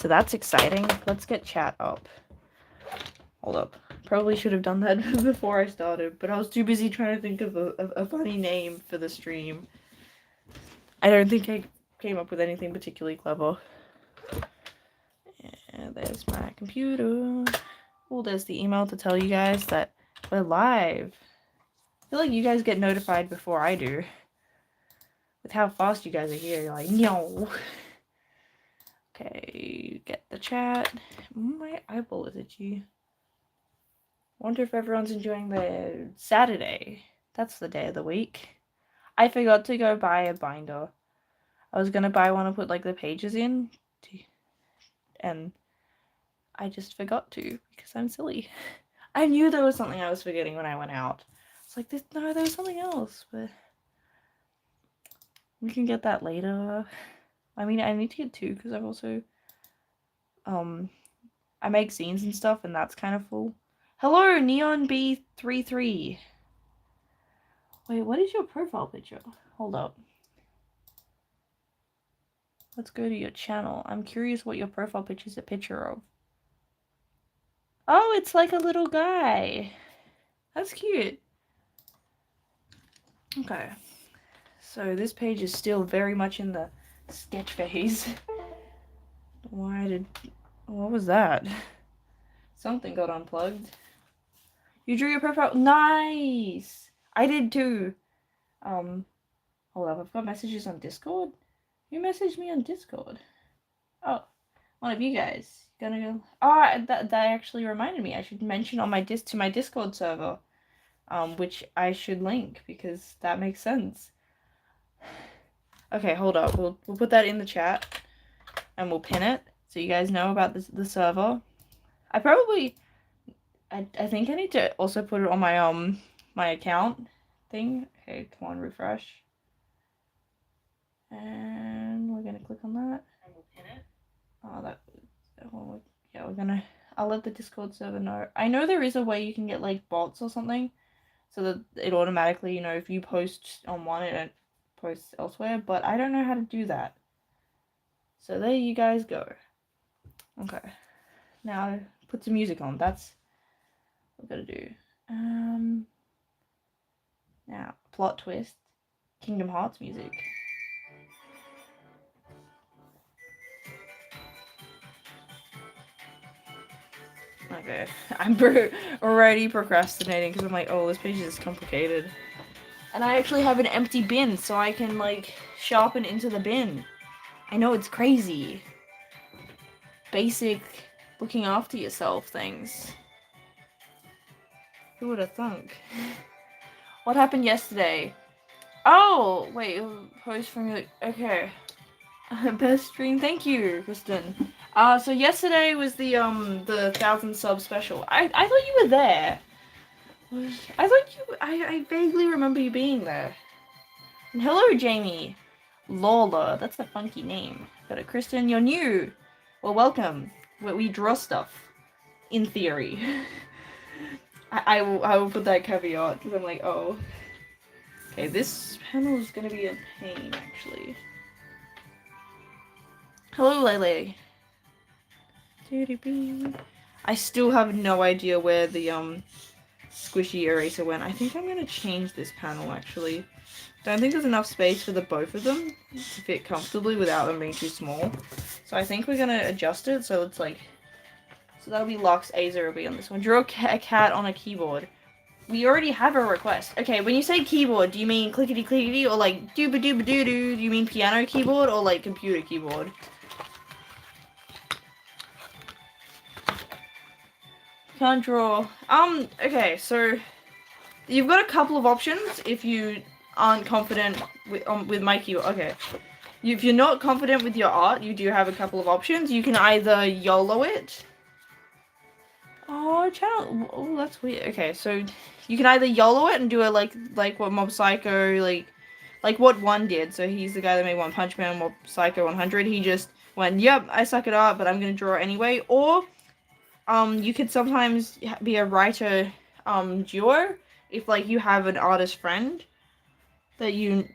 So that's exciting. Let's get chat up. Hold up. Probably should have done that before I started, but I was too busy trying to think of a funny name for the stream. I don't think I came up with anything particularly clever. And there's my computer. Oh, there's the email to tell you guys that we're live. I feel like you guys get notified before I do. With how fast you guys are here, you're like, no. Okay, get the chat. My eyeball is itchy. Wonder if everyone's enjoying their Saturday. That's the day of the week. I forgot to go buy a binder. I was gonna buy one and put like the pages in, and I just forgot to because I'm silly. I knew there was something I was forgetting when I went out. It's like, no, there was something else, but we can get that later. I mean, I need to get two because I've also, I make scenes and stuff, and that's kind of full. Hello, Neon B33. Wait, what is your profile picture? Hold up. Let's go to your channel. I'm curious what your profile picture is a picture of. Oh, it's like a little guy. That's cute. Okay. So this page is still very much in the sketch phase. What was that? Something got unplugged. You drew your profile? Nice! I did too. Hold up, I've got messages on Discord. Who messaged me on Discord? Oh, one of you guys. Gonna go. Oh, that actually reminded me. I should mention on my Discord server, which I should link because that makes sense. Okay, hold up. We'll put that in the chat, and we'll pin it so you guys know about the server. I think I need to also put it on my my account thing. Okay, come on, refresh. And we're gonna click on that. And we'll pin it. Oh, yeah, I'll let the Discord server know. I know there is a way you can get like bots or something, so that it automatically, if you post on one, it posts elsewhere, but I don't know how to do that. So there you guys go. Okay. Now put some music on. That's what we gotta do. Now, plot twist. Kingdom Hearts music. Okay, I'm already procrastinating because I'm like, oh, this page is complicated. And I actually have an empty bin, so I can, like, sharpen into the bin. I know, it's crazy. Basic looking after yourself things. Who would have thunk? What happened yesterday? Oh, wait, post from your... Okay. Best stream, thank you, Kristen. So yesterday was the 1,000 sub special. I thought you were there. I vaguely remember you being there. And hello, Jamie. Lola, that's a funky name. But Kristen, you're new. Well, welcome. We draw stuff. In theory. I will put that caveat, because I'm like, oh. Okay, this panel is gonna be a pain, actually. Hello, Lele. I still have no idea where the squishy eraser went. I think I'm gonna change this panel, actually. Don't think there's enough space for the both of them to fit comfortably without them being too small. So I think we're gonna adjust it so it's like... So that'll be Lux, Azer will be on this one. Draw a cat on a keyboard. We already have a request. Okay, when you say keyboard, do you mean clickety clickety or like dooba dooba doo doo? Do you mean piano keyboard or like computer keyboard? Can't draw. Okay, so you've got a couple of options if you aren't confident with my keyboard. Okay. If you're not confident with your art, you do have a couple of options. You can either YOLO it. Oh, channel. Oh, that's weird. Okay, so you can either YOLO it and do it like what Mob Psycho, like what One did. So he's the guy that made One Punch Man, Mob Psycho 100. He just went, yep, I suck at art, but I'm gonna draw anyway. Or you could sometimes be a writer duo if like you have an artist friend that you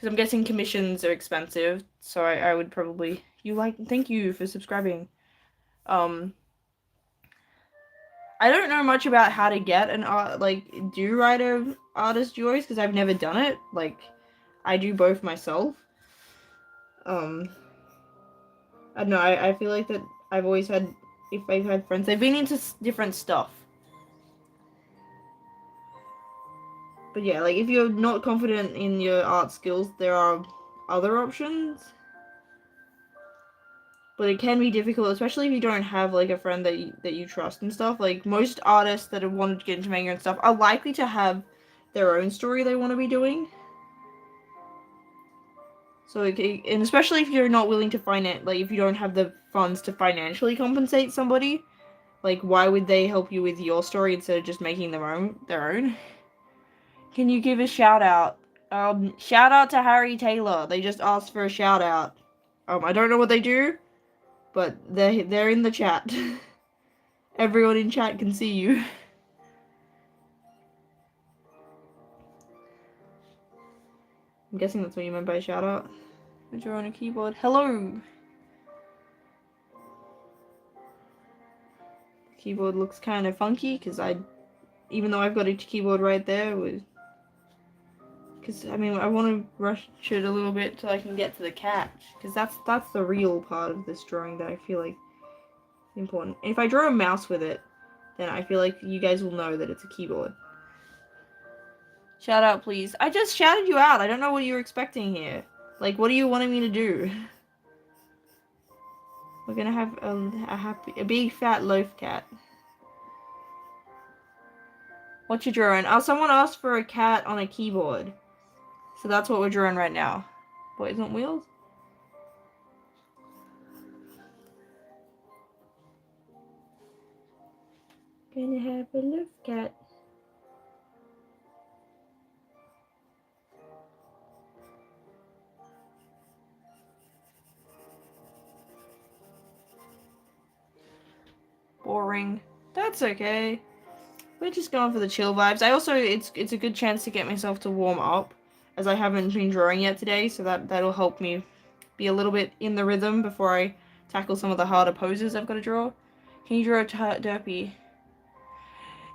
Because I'm guessing commissions are expensive, so I would probably... Thank you for subscribing. I don't know much about how to get an art, like, do writer artist joys, because I've never done it. Like, I do both myself. I don't know, I feel like that I've always had, if I've had friends, they've been into different stuff. But yeah, like, if you're not confident in your art skills, there are other options. But it can be difficult, especially if you don't have, like, a friend that you trust and stuff. Like, most artists that have wanted to get into manga and stuff are likely to have their own story they want to be doing. So, and especially if you're not willing to finance, like, if you don't have the funds to financially compensate somebody, like, why would they help you with your story instead of just making their own? Can you give a shout out? Shout out to Harry Taylor. They just asked for a shout out. I don't know what they do, but they're in the chat. Everyone in chat can see you. I'm guessing that's what you meant by a shout out. But you're on a keyboard. Hello. The keyboard looks kind of funky because even though I've got a keyboard right there, because I mean I want to rush it a little bit till I can get to the catch, because that's the real part of this drawing that I feel like is important. If I draw a mouse with it, then I feel like you guys will know that it's a keyboard. Shout out, please. I just shouted you out. I don't know what you were expecting here. Like, what are you wanting me to do? We're gonna have a big fat loaf cat. What you drawing? Oh, someone asked for a cat on a keyboard. So that's what we're drawing right now. Boys on wheels? Gonna have a loaf cat. Boring. That's okay. We're just going for the chill vibes. I also, it's a good chance to get myself to warm up, as I haven't been drawing yet today, so that'll help me be a little bit in the rhythm before I tackle some of the harder poses I've got to draw. Can you draw a derpy?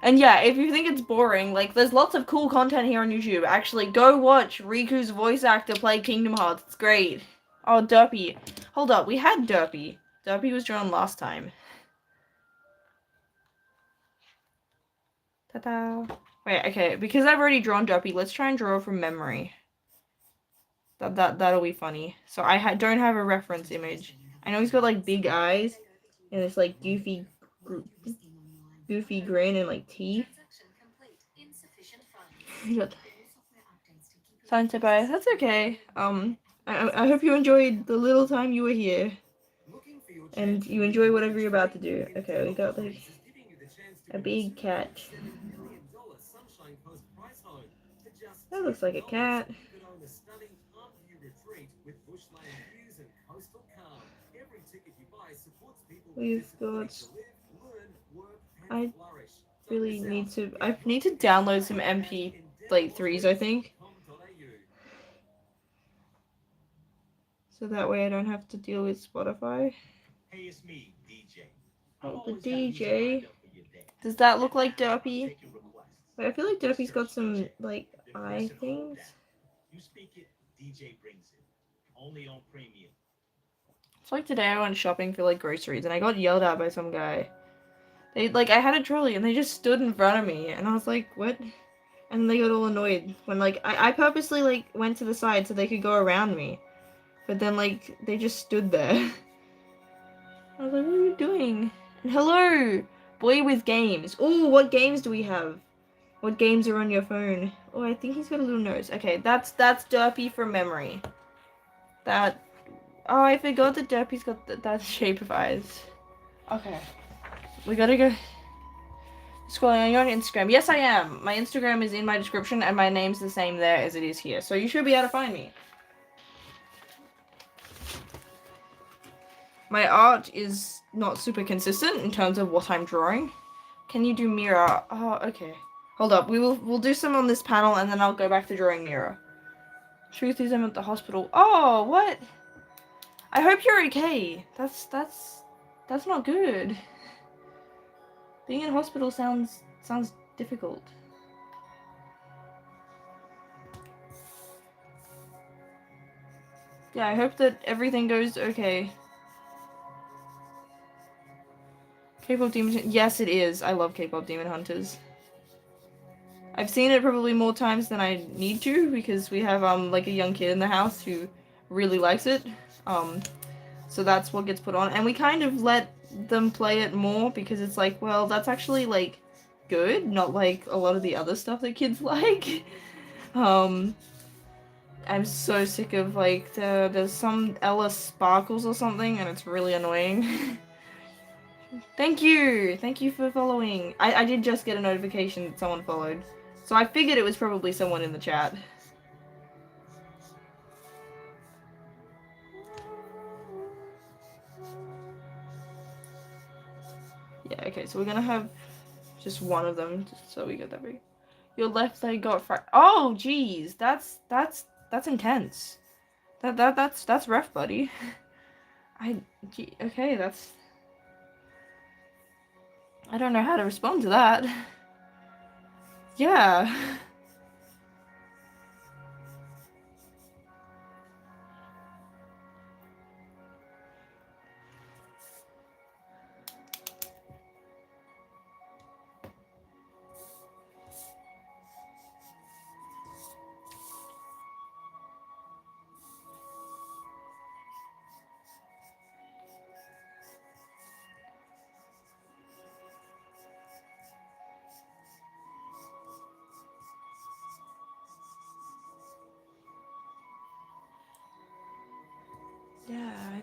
And yeah, if you think it's boring, like, there's lots of cool content here on YouTube. Actually, go watch Riku's voice actor play Kingdom Hearts. It's great. Oh, Derpy. Hold up, we had Derpy. Derpy was drawn last time. Ta-da. Wait, okay, because I've already drawn Derpy, let's try and draw from memory. That'll be funny. So I don't have a reference image. I know he's got, like, big eyes, and it's, like, goofy grin and, like, teeth. Time to buy. That's okay. I hope you enjoyed the little time you were here, and you enjoy whatever you're about to do. Okay, we got, like, a big cat. That looks like a cat. We've got... I need to download some MP3s, I think. So that way I don't have to deal with Spotify. Hey, it's me, DJ. Oh, the DJ. Does that look like Derpy? Wait, I feel like Derpy's got some, like, eye things. You speak it, DJ brings it. Only on premium. It's like today I went shopping for, like, groceries and I got yelled at by some guy. I had a trolley and they just stood in front of me and I was like, what? And they got all annoyed when, like, I purposely, like, went to the side so they could go around me. But then, like, they just stood there. I was like, what are you doing? And hello! Boy with games. Oh, what games do we have? What games are on your phone? Oh, I think he's got a little nose. Okay, that's Derpy from memory. Oh, I forgot that Derpy's got that shape of eyes. Okay. We gotta go. Scrolling, are you on Instagram? Yes, I am. My Instagram is in my description and my name's the same there as it is here. So you should be able to find me. My art is not super consistent in terms of what I'm drawing. Can you do mirror? Oh, okay. Hold up. We'll do some on this panel and then I'll go back to drawing mirror. Truth is, I'm at the hospital. Oh, what? I hope you're okay. That's not good. Being in hospital sounds difficult. Yeah, I hope that everything goes okay. K-pop Demon... Yes, it is. I love K-pop Demon Hunters. I've seen it probably more times than I need to because we have like a young kid in the house who really likes it. So that's what gets put on, and we kind of let them play it more because it's like, well, that's actually like good, not like a lot of the other stuff that kids like. I'm so sick of like there's some Ella Sparkles or something, and it's really annoying. Thank you for following. I did just get a notification that someone followed. So I figured it was probably someone in the chat. Yeah, okay, so we're gonna have just one of them, just so we get that big. Your left leg got oh, jeez, that's intense. That's rough, buddy. Okay, that's... I don't know how to respond to that. Yeah. Yeah,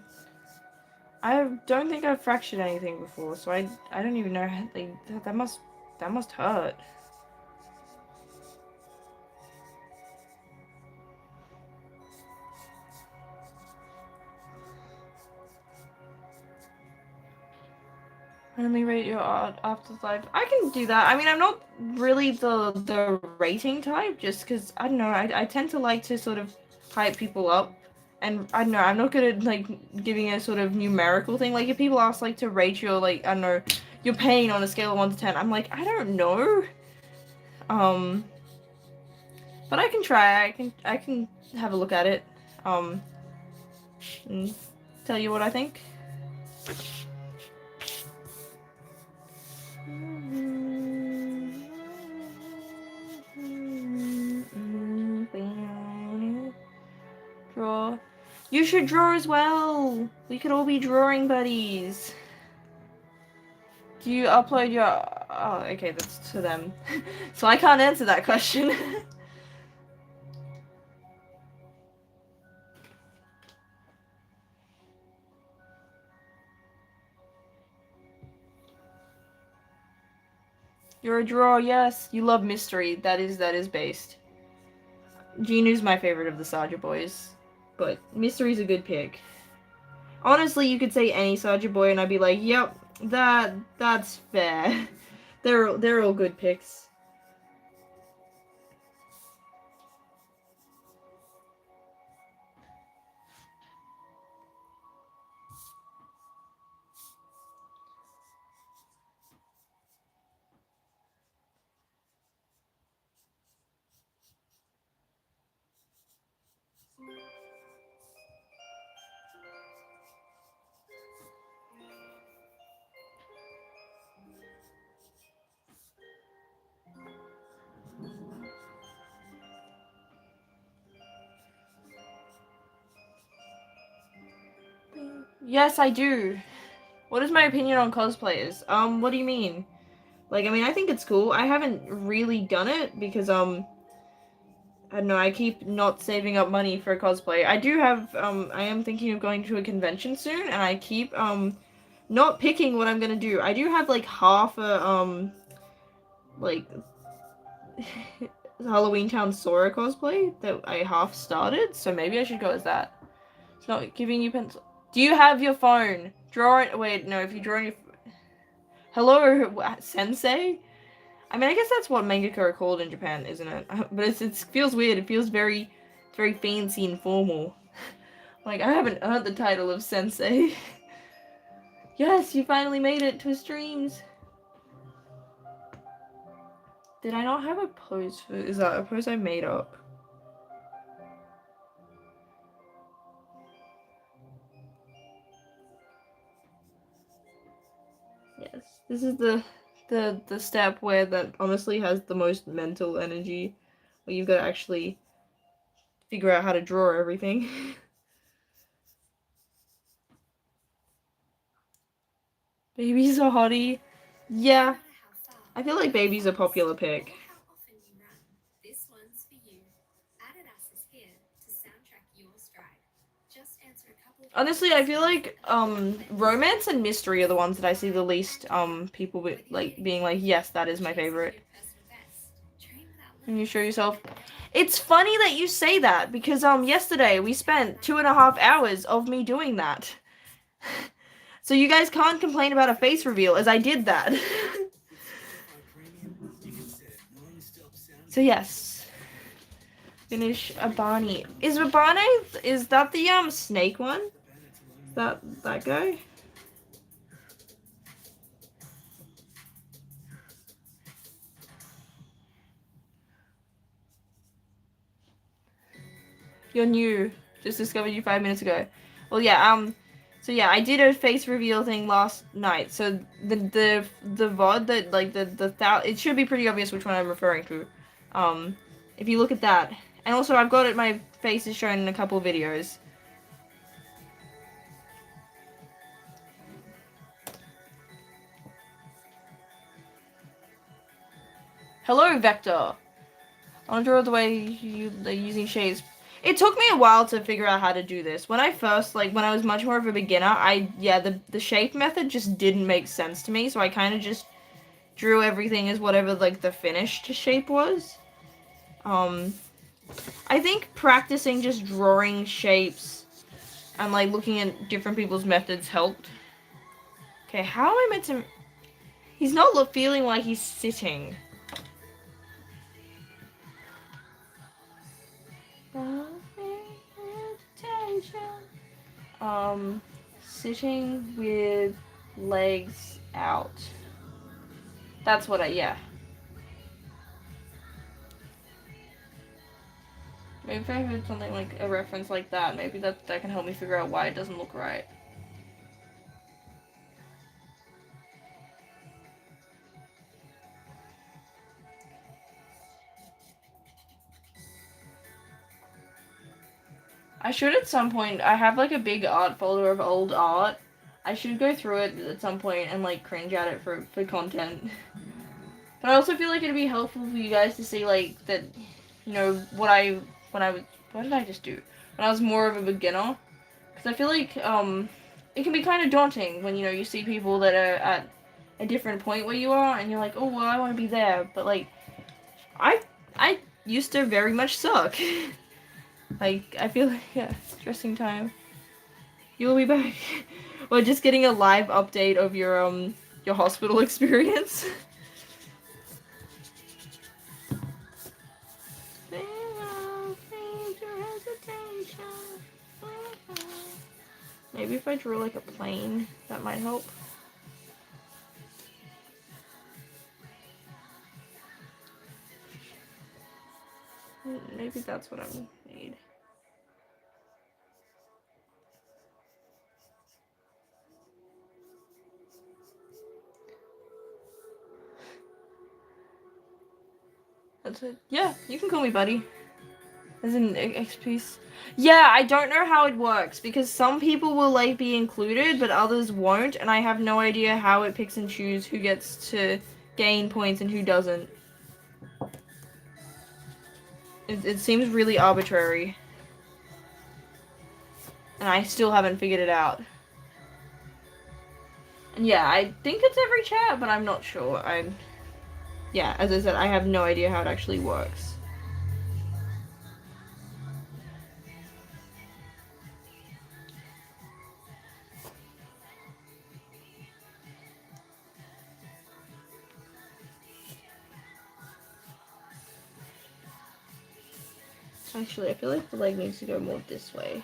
I don't think I've fractured anything before, so I don't even know how, like, that must hurt. Only rate your art after life. I can do that. I mean, I'm not really the rating type, just because, I don't know, I tend to like to sort of hype people up. And, I don't know, I'm not good at, like, giving a sort of numerical thing. Like, if people ask, like, to rate your, like, I don't know, your pain on a scale of 1 to 10, I'm like, I don't know. But I can try. I can have a look at it. And tell you what I think. Draw. You should draw as well. We could all be drawing buddies. Do you upload your... Oh, okay, that's to them. So I can't answer that question. You're a drawer, yes. You love mystery. That is based. Ginu's my favorite of the Saja boys. But mystery's a good pick. Honestly, you could say any Saja boy and I'd be like, yep, that's fair. They're all good picks. Yes, I do. What is my opinion on cosplayers? What do you mean? Like, I mean, I think it's cool. I haven't really done it because, I don't know, I keep not saving up money for cosplay. I do have, I am thinking of going to a convention soon, and I keep, not picking what I'm gonna do. I do have, like, half a, like, Halloween Town Sora cosplay that I half started, so maybe I should go as that. It's not giving you pencil. Do you have your phone? Draw it. Wait, no, if you draw on your... Hello, sensei? I mean, I guess that's what mangaka are called in Japan, isn't it? But it feels weird. It feels very It's very fancy and formal. Like, I haven't earned the title of sensei. Yes, you finally made it to streams. Did I not have a pose for... Is that a pose I made up? Yes, this is the step where that honestly has the most mental energy. Where you've got to actually figure out how to draw everything. Baby's a hottie. Yeah, I feel like Baby's a popular pick. This one's for you. Adidas is here to soundtrack your stride. Just answer a couple of Honestly, I feel like romance and mystery are the ones that I see the least people with, like being like, yes, that is my favorite. Can you show yourself? It's funny that you say that because yesterday we spent 2.5 hours of me doing that. So you guys can't complain about a face reveal as I did that. So yes. Finish Abani. Is that the snake one? Is that guy? You're new. Just discovered you 5 minutes ago. Well, yeah, so yeah, I did a face reveal thing last night. So the VOD that like it should be pretty obvious which one I'm referring to. If you look at that, and also I've got it. My face is shown in a couple of videos. Hello, Vector. I want to draw the way they're using shades. It took me a while to figure out how to do this. When I first, like, when I was much more of a beginner, the shape method just didn't make sense to me, so I kind of just drew everything as whatever, like, the finished shape was. I think practicing just drawing shapes and, like, looking at different people's methods helped. Okay, how am I meant to... He's not feeling like he's sitting. Sitting with legs out. That's what yeah. Maybe if I heard something like a reference like that, maybe that can help me figure out why it doesn't look right. I should at some point, I have like a big art folder of old art. I should go through it at some point and like cringe at it for content. But I also feel like it'd be helpful for you guys to see like that, you know, what did I just do? When I was more of a beginner. Because I feel like it can be kind of daunting when, you know, you see people that are at a different point where you are and you're like, oh, well, I want to be there. But like, I used to very much suck. Like, I feel like, yeah, stressing time. You will be back. Or just getting a live update of your hospital experience. Maybe if I drew like a plane, that might help. Maybe that's what I need. That's it. Yeah, you can call me buddy. As in XP. Yeah, I don't know how it works because some people will like be included, but others won't, and I have no idea how it picks and chooses who gets to gain points and who doesn't. It seems really arbitrary, and I still haven't figured it out. And yeah, I think it's every chat, but I'm not sure. Yeah, as I said, I have no idea how it actually works. Actually, I feel like the leg needs to go more this way.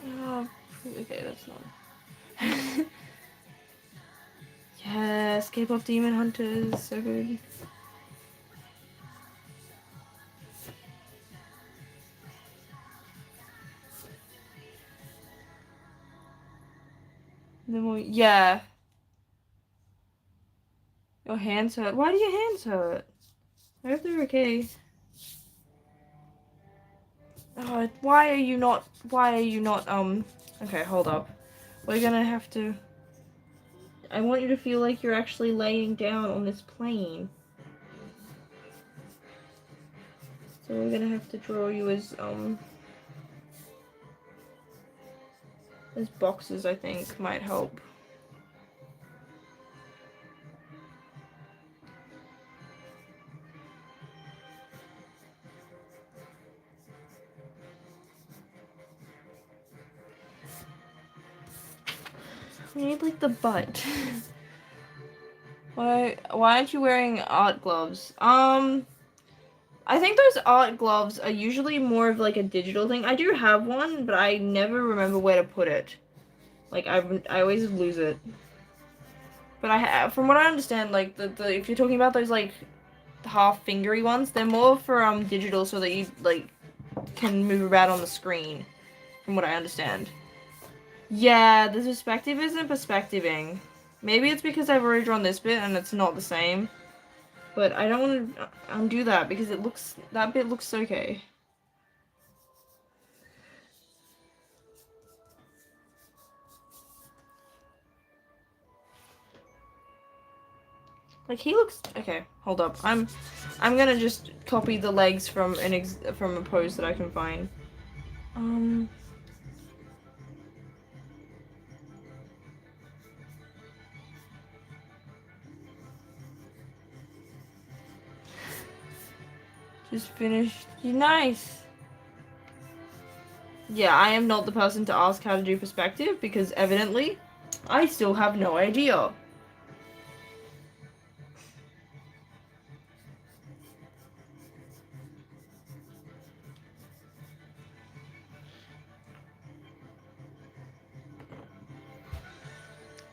Oh, okay, that's not. Yes, K-pop Demon Hunters, so good. The more, yeah. Your hands hurt. Why do your hands hurt? I hope they're okay. Why are you not, okay, hold up. We're gonna have to, I want you to feel like you're actually laying down on this plane. So we're gonna have to draw you as boxes, I think, might help. We need, like, the butt. Why aren't you wearing art gloves? I think those art gloves are usually more of, like, a digital thing. I do have one, but I never remember where to put it. Like, I always lose it. But from what I understand, like, if you're talking about those, like, half fingery ones, they're more for, digital so that you, like, can move about on the screen. From what I understand. Yeah, the perspective isn't perspectiving. Maybe it's because I've already drawn this bit and it's not the same. But I don't want to undo that because that bit looks okay. Like, he looks, okay, hold up. I'm gonna just copy the legs from from a pose that I can find. Just finished. Nice. Yeah, I am not the person to ask how to do perspective because evidently I still have no idea.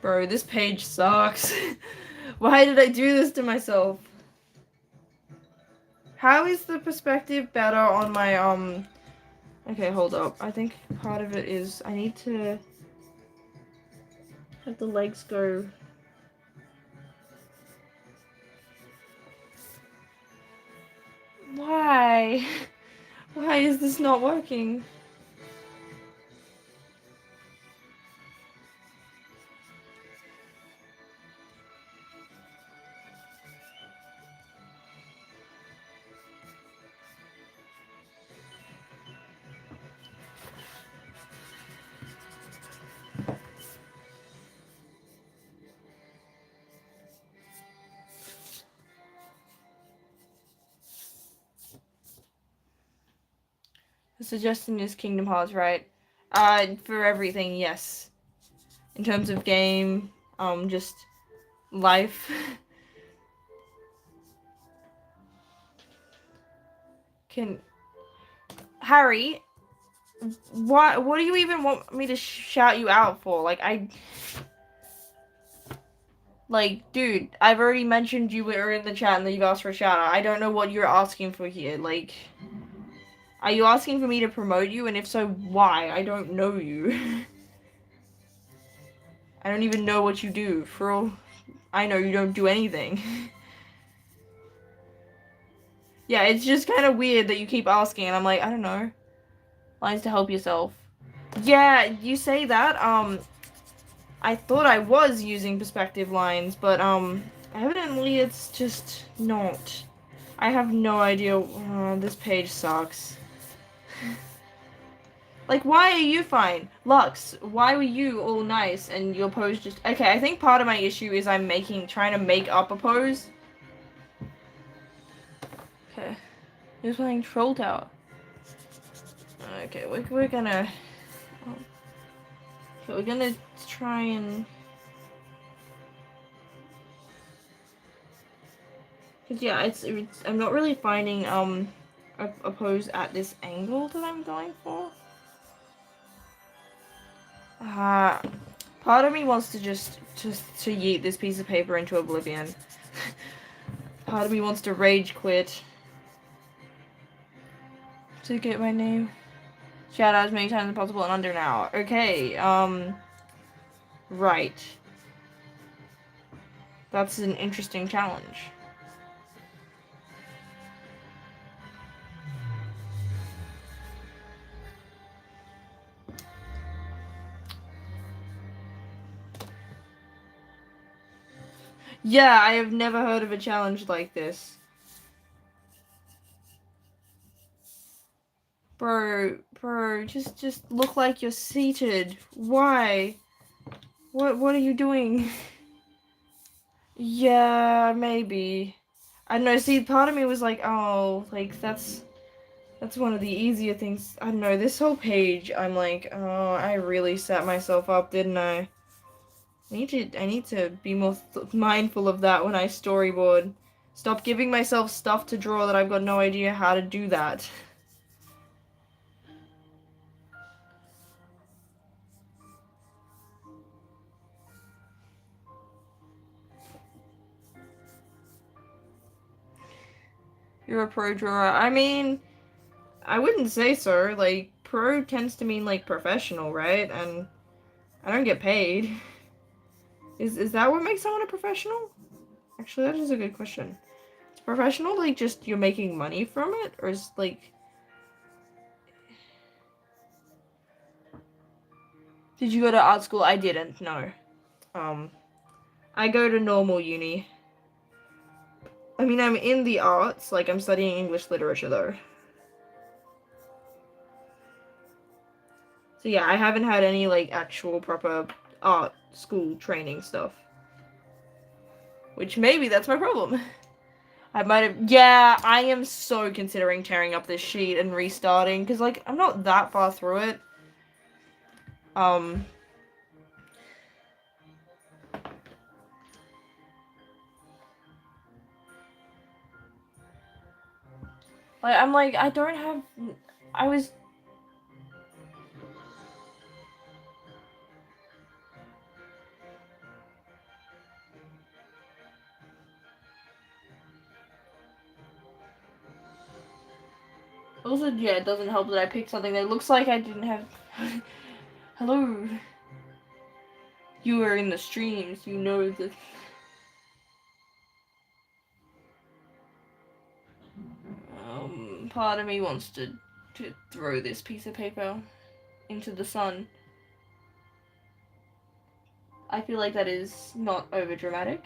Bro, this page sucks. Why did I do this to myself? How is the perspective better on my, okay, hold up. I think part of it is I need to have the legs go. Why? Why is this not working? The suggestion is Kingdom Hearts, right? For everything, yes. In terms of game, just life. Harry, what do you even want me to shout you out for? Like, dude, I've already mentioned you were in the chat and that you've asked for a shout out. I don't know what you're asking for here. Like, are you asking for me to promote you? And if so, why? I don't know you. I don't even know what you do. For all I know, you don't do anything. Yeah, it's just kind of weird that you keep asking, and I'm like, I don't know. Lines to help yourself. Yeah, you say that, I thought I was using perspective lines, but, evidently it's just not. I have no idea. This page sucks. Like, why are you fine? Lux, why were you all nice and your pose just... Okay, I think part of my issue is I'm trying to make up a pose. Okay. You're playing Troll Tower. Okay, we're gonna... Okay, we're gonna try and... Cause yeah, it's I'm not really finding a pose at this angle that I'm going for. Part of me wants to just to yeet this piece of paper into oblivion. Part of me wants to rage quit. To get my name. Shout out as many times as possible in under an hour. Okay, right. That's an interesting challenge. Yeah, I have never heard of a challenge like this. Bro, just look like you're seated. Why? What are you doing? Yeah, maybe. I don't know, see, part of me was like, oh, like, that's one of the easier things. I don't know, this whole page, I'm like, oh, I really set myself up, didn't I? I need to be more mindful of that when I storyboard. Stop giving myself stuff to draw that I've got no idea how to do that. You're a pro drawer. I mean, I wouldn't say so. Like, pro tends to mean, like, professional, right? And I don't get paid. Is that what makes someone a professional? Actually, that is a good question. Is professional, like, just you're making money from it? Or is, like... Did you go to art school? I didn't, no. I go to normal uni. I mean, I'm in the arts, like, I'm studying English literature, though. So yeah, I haven't had any, like, actual proper art school training stuff. Which maybe that's my problem. I might have... Yeah, I am so considering tearing up this sheet and restarting, because, like, I'm not that far through it. Like, I'm like, I don't have... I was... Also, yeah, it doesn't help that I picked something that looks like I didn't have... Hello. You are in the streams, you know that... Part of me wants to throw this piece of paper into the sun. I feel like that is not over dramatic.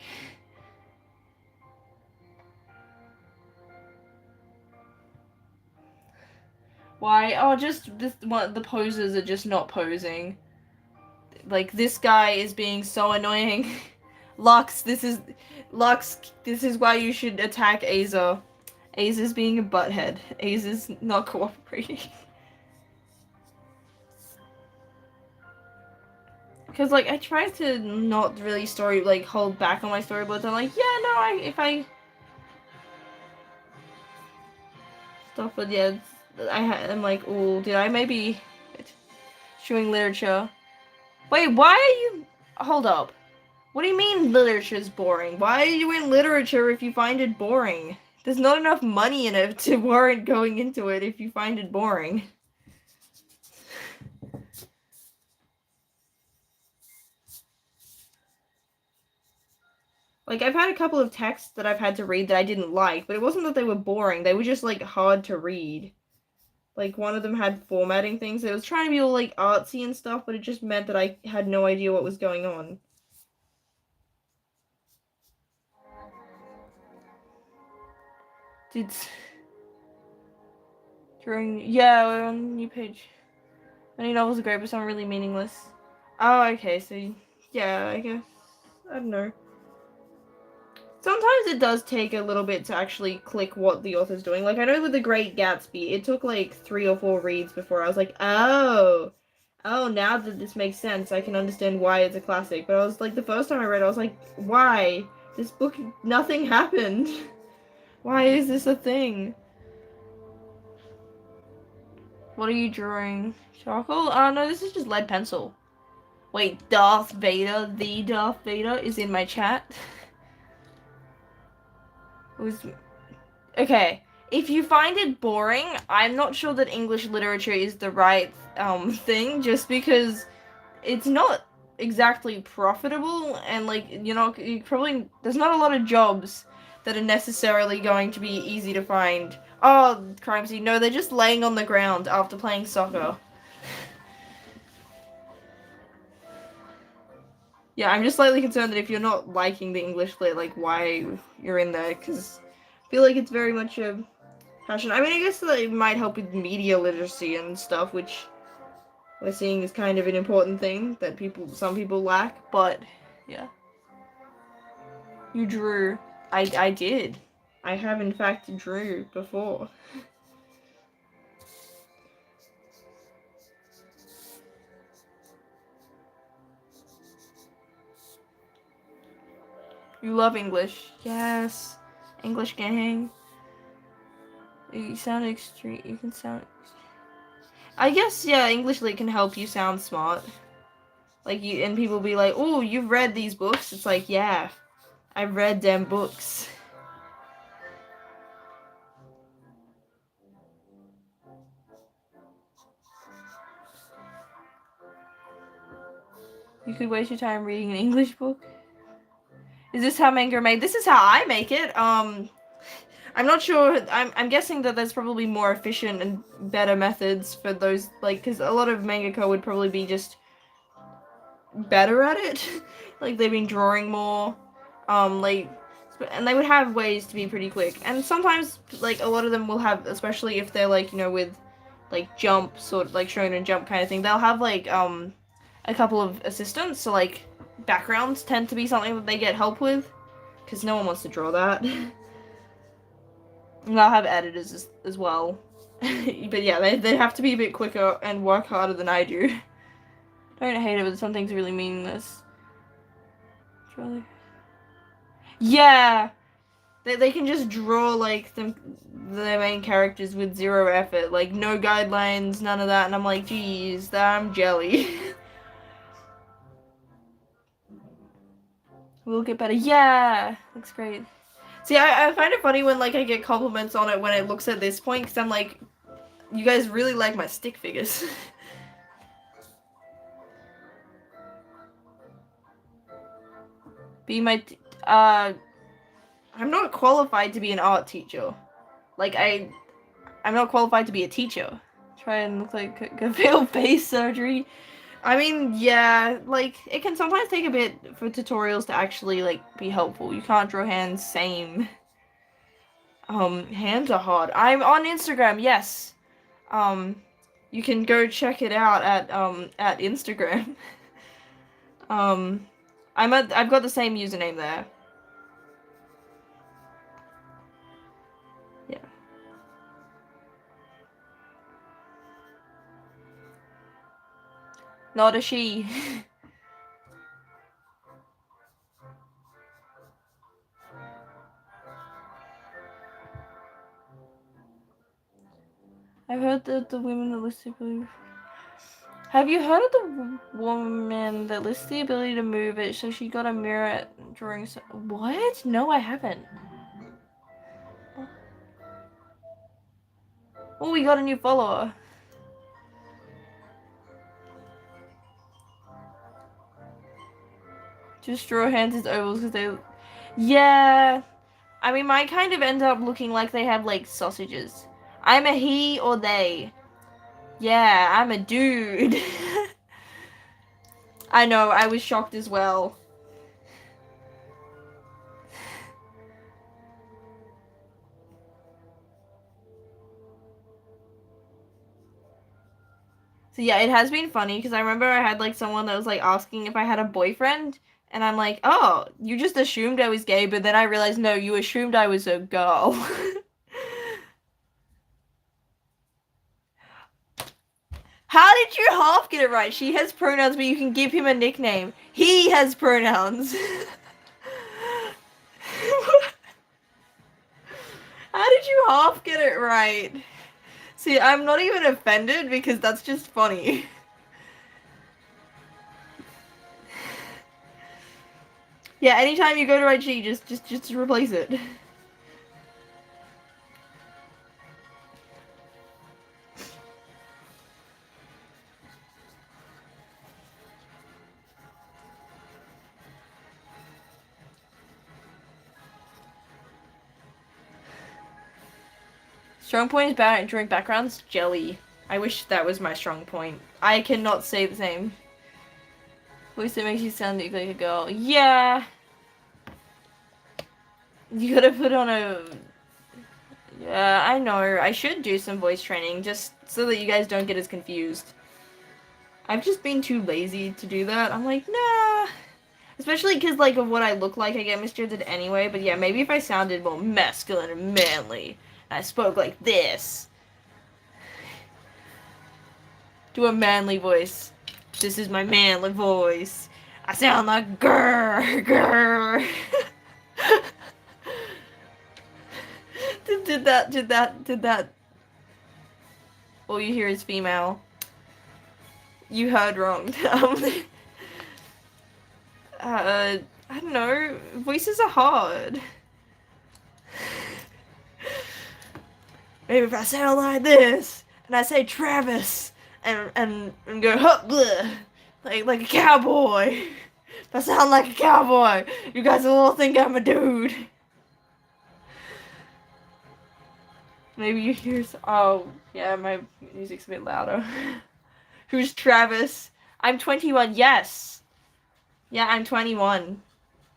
Why? Oh, just this one. The poses are just not posing. Like, this guy is being so annoying. Lux, this is why you should attack Aza. Aza's being a butthead. Aza's not cooperating. Because, like, I try to not really hold back on my storyboards. I'm like, yeah, no, if I... Stuff, but yeah, I'm like, oh, did I maybe... Showing literature. Wait, why are you... Hold up. What do you mean literature's boring? Why are you in literature if you find it boring? There's not enough money in it to warrant going into it if you find it boring. Like, I've had a couple of texts that I've had to read that I didn't like, but it wasn't that they were boring, they were just, like, hard to read. Like, one of them had formatting things, it was trying to be all, like, artsy and stuff, but it just meant that I had no idea what was going on. Yeah, on new page. Many novels are great, but some are really meaningless. Oh, okay, so, yeah, I guess. I don't know. Sometimes it does take a little bit to actually click what the author's doing. Like, I know with The Great Gatsby, it took, like, 3 or 4 reads before I was like, oh, now that this makes sense, I can understand why it's a classic. But I was, like, the first time I read it, I was like, why? This book, nothing happened. Why is this a thing? What are you drawing? Charcoal? Oh no, this is just lead pencil. Wait, Darth Vader, the Darth Vader is in my chat. Okay, if you find it boring, I'm not sure that English literature is the right thing, just because it's not exactly profitable, and like, you probably, there's not a lot of jobs that are necessarily going to be easy to find. Oh, crime scene. No, they're just laying on the ground after playing soccer. Yeah, I'm just slightly concerned that if you're not liking the English lit, like, why you're in there, because I feel like it's very much a passion. I mean, I guess that it might help with media literacy and stuff, which we're seeing is kind of an important thing that some people lack, but yeah. You drew. I did. I have in fact drew before. You love English. Yes. English gang. You sound extreme. You can sound. I guess, yeah, English lit can help you sound smart. Like, and people be like, oh, you've read these books? It's like, yeah, I've read them books. You could waste your time reading an English book. Is this how manga are made? This is how I make it. I'm not sure. I'm guessing that there's probably more efficient and better methods for those, like, because a lot of mangaka would probably be just better at it. Like, they've been drawing more. Like, and they would have ways to be pretty quick. And sometimes, like, a lot of them will have, especially if they're, like, with, like, Jump, sort of, like, Shonen Jump kind of thing, they'll have, like, a couple of assistants, so, like, backgrounds tend to be something that they get help with, because no one wants to draw that. And they'll have editors as well. But yeah, they have to be a bit quicker and work harder than I do. Don't hate it, but some things really meaningless. Really... Yeah! They can just draw, like, their main characters with zero effort. Like, no guidelines, none of that, and I'm like, geez, I'm jelly. We'll get better. Yeah! Looks great. See, I find it funny when, like, I get compliments on it when it looks at this point, because I'm like, you guys really like my stick figures. Be my... I'm not qualified to be an art teacher. Like, I'm not qualified to be a teacher. Try and look like a failed face surgery. I mean, yeah, like, it can sometimes take a bit for tutorials to actually, like, be helpful. You can't draw hands, same. Hands are hard. I'm on Instagram, yes. You can go check it out at Instagram. I've got the same username there. Yeah. Not a she. I've heard that the women that list the ability. Have you heard of the woman that lists the ability to move it? So she got a mirror at drawing. What? No, I haven't. Oh, we got a new follower. Just draw hands as ovals because they. Yeah. I mean, mine kind of end up looking like they have, like, sausages. I'm a he or they. Yeah, I'm a dude. I know, I was shocked as well. So yeah, it has been funny because I remember I had, like, someone that was, like, asking if I had a boyfriend. And I'm like, oh, you just assumed I was gay, but then I realized, no, you assumed I was a girl. How did you half get it right? She has pronouns, but you can give him a nickname. He has pronouns. did you half get it right? See, I'm not even offended because that's just funny. Yeah, anytime you go to IG, just replace it. Strong point is bad at drawing backgrounds? Jelly. I wish that was my strong point. I cannot say the same. Voice that makes you sound like a girl. Yeah. You gotta put on a... Yeah, I know. I should do some voice training just so that you guys don't get as confused. I've just been too lazy to do that. I'm like, nah. Especially because, like, of what I look like, I get misjudged anyway. But yeah, maybe if I sounded more masculine and manly, and I spoke like this. Do a manly voice. This is my manly voice. I sound like grrr, grrr. did that. All you hear is female. You heard wrong. I don't know. Voices are hard. Maybe if I sound like this, and I say Travis, and go huh, bleh, like a cowboy. If I sound like a cowboy, you guys will all think I'm a dude. Maybe you hear oh, yeah, my music's a bit louder. Who's Travis? I'm 21, yes. Yeah, I'm 21.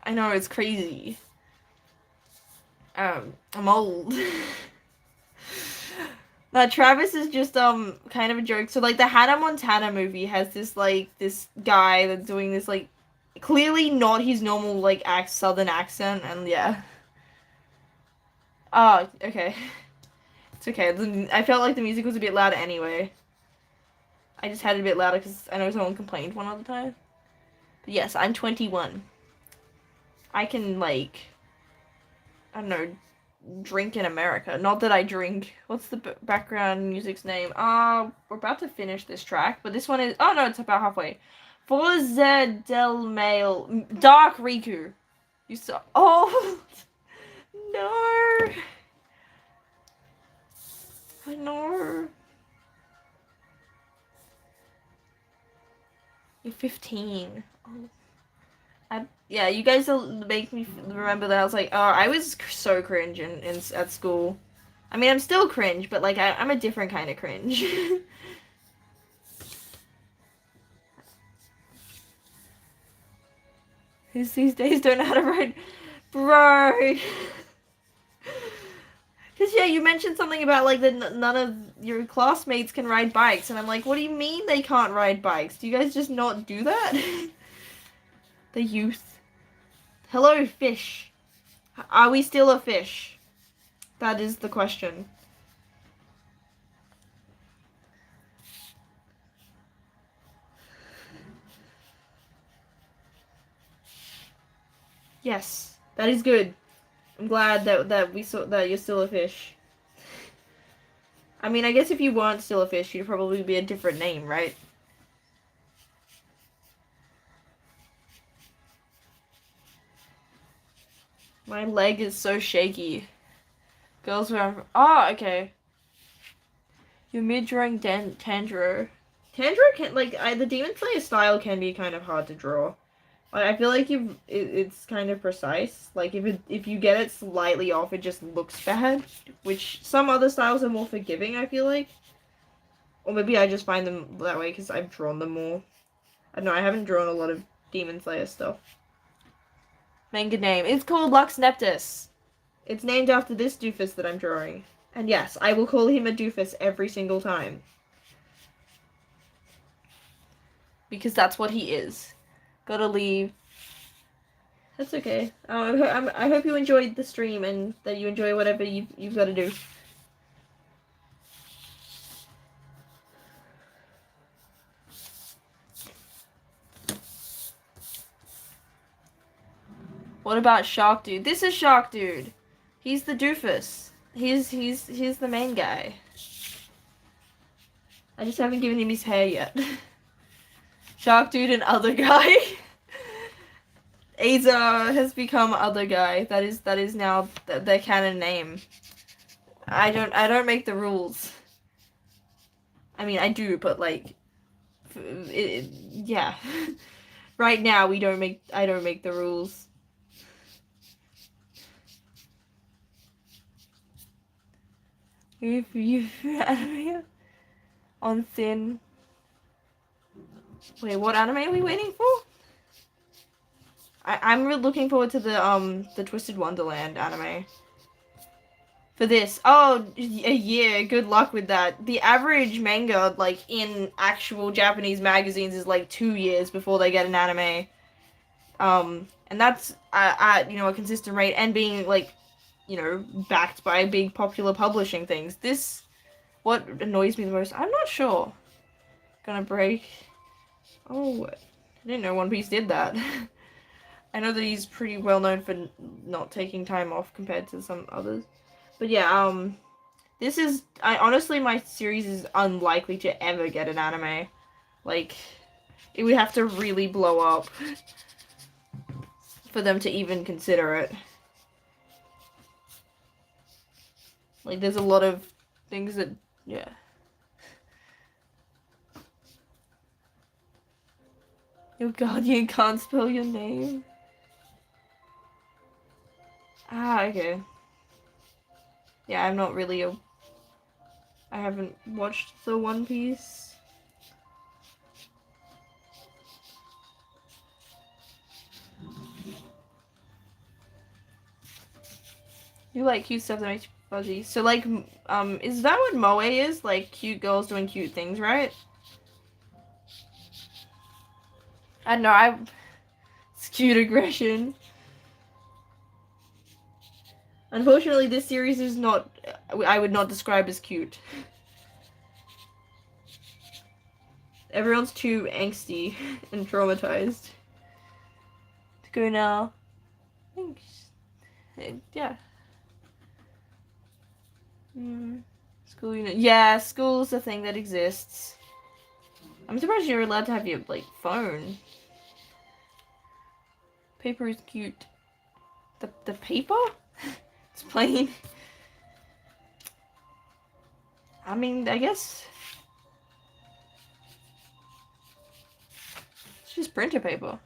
I know, it's crazy. I'm old. Travis is just, kind of a joke. So, like, the Hannah Montana movie has this, like, this guy that's doing this, like, clearly not his normal, like, southern accent, and yeah. Oh, okay. It's okay. I felt like the music was a bit louder anyway. I just had it a bit louder because I know someone complained one other time. But yes, I'm 21. I can, like, I don't know, drink in America. Not that I drink. What's the background music's name? We're about to finish this track, but this one is, oh no, it's about halfway. Forza del Mail, Dark Riku. You saw, oh, no. I know. You're 15. Oh. Yeah, you guys will make me remember that I was like, oh, I was so cringe at school. I mean, I'm still cringe, but like, I'm a different kind of cringe. These days don't know how to ride. Bro. Because, yeah, you mentioned something about, like, that none of your classmates can ride bikes. And I'm like, what do you mean they can't ride bikes? Do you guys just not do that? The youth. Hello, fish. Are we still a fish? That is the question. Yes, that is good. I'm glad that we saw that you're still a fish. I mean, I guess if you weren't still a fish, you'd probably be a different name, right? My leg is so shaky. Girls where I'm from. Oh, okay. You're mid-drawing Tanjiro. Tanjiro can, like, the Demon Slayer style can be kind of hard to draw. Like, I feel like it's kind of precise. Like, if you get it slightly off, it just looks bad. Which some other styles are more forgiving, I feel like. Or maybe I just find them that way because I've drawn them more. I don't know, I haven't drawn a lot of Demon Slayer stuff. Manga name. It's called Lux Neptus. It's named after this doofus that I'm drawing. And yes, I will call him a doofus every single time. Because that's what he is. Gotta leave. That's okay. I hope you enjoyed the stream and that you enjoy whatever you've got to do. What about Shark Dude? This is Shark Dude. He's the doofus. He's the main guy. I just haven't given him his hair yet. Shark Dude and other guy. Aza has become other guy. That is now their canon name. I don't make the rules. I mean, I do, but like, yeah. Right now, I don't make the rules. If you anime on thin. Wait, what anime are we waiting for? I'm really looking forward to the Twisted Wonderland anime. For this. Oh, a year. Good luck with that. The average manga, like, in actual Japanese magazines is, like, 2 years before they get an anime. And that's at, a consistent rate, and being, like, backed by big popular publishing things. This, what annoys me the most, I'm not sure. Gonna break. Oh, I didn't know One Piece did that. I know that he's pretty well known for not taking time off compared to some others. But yeah, this is, honestly, my series is unlikely to ever get an anime. Like, it would have to really blow up for them to even consider it. Like, there's a lot of things that, yeah. Your guardian can't spell your name. Ah, okay. Yeah, I'm not really I haven't watched the One Piece. You like cute stuff that makes you fuzzy. So, like, is that what moe is? Like, cute girls doing cute things, right? I don't know, it's cute aggression. Unfortunately, this series is not, I would not describe as cute. Everyone's too angsty and traumatized to go now. Thanks. Yeah. School unit. Yeah, school's a thing that exists. I'm surprised you're allowed to have your, like, phone. Paper is cute. The paper? It's plain. I mean, I guess it's just printer paper.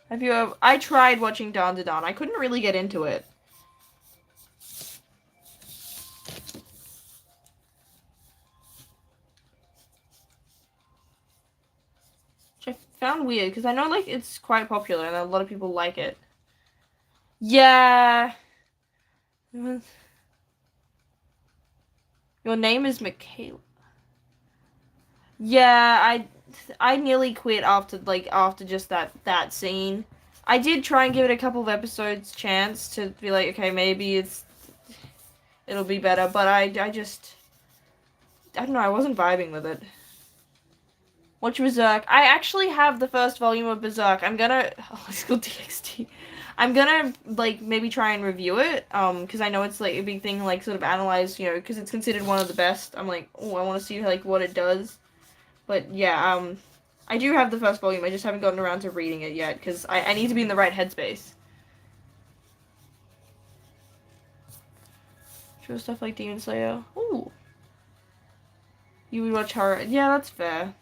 Have you ever... I tried watching Dan to Dan. I couldn't really get into it. Which I found weird, because I know, like, it's quite popular and a lot of people like it. Yeah. Your name is Michaela. Yeah, I nearly quit after just that scene. I did try and give it a couple of episodes chance to be like, okay, maybe it'll be better, but I don't know, I wasn't vibing with it. Watch Berserk. I actually have the first volume of Berserk. I'm gonna it's called DXT. I'm gonna, like, maybe try and review it, because I know it's, like, a big thing, like, sort of analyze, because it's considered one of the best. I'm like, oh, I want to see, like, what it does. But, yeah, I do have the first volume, I just haven't gotten around to reading it yet, because I need to be in the right headspace. Show stuff like Demon Slayer. Ooh. You would watch horror. Yeah, that's fair.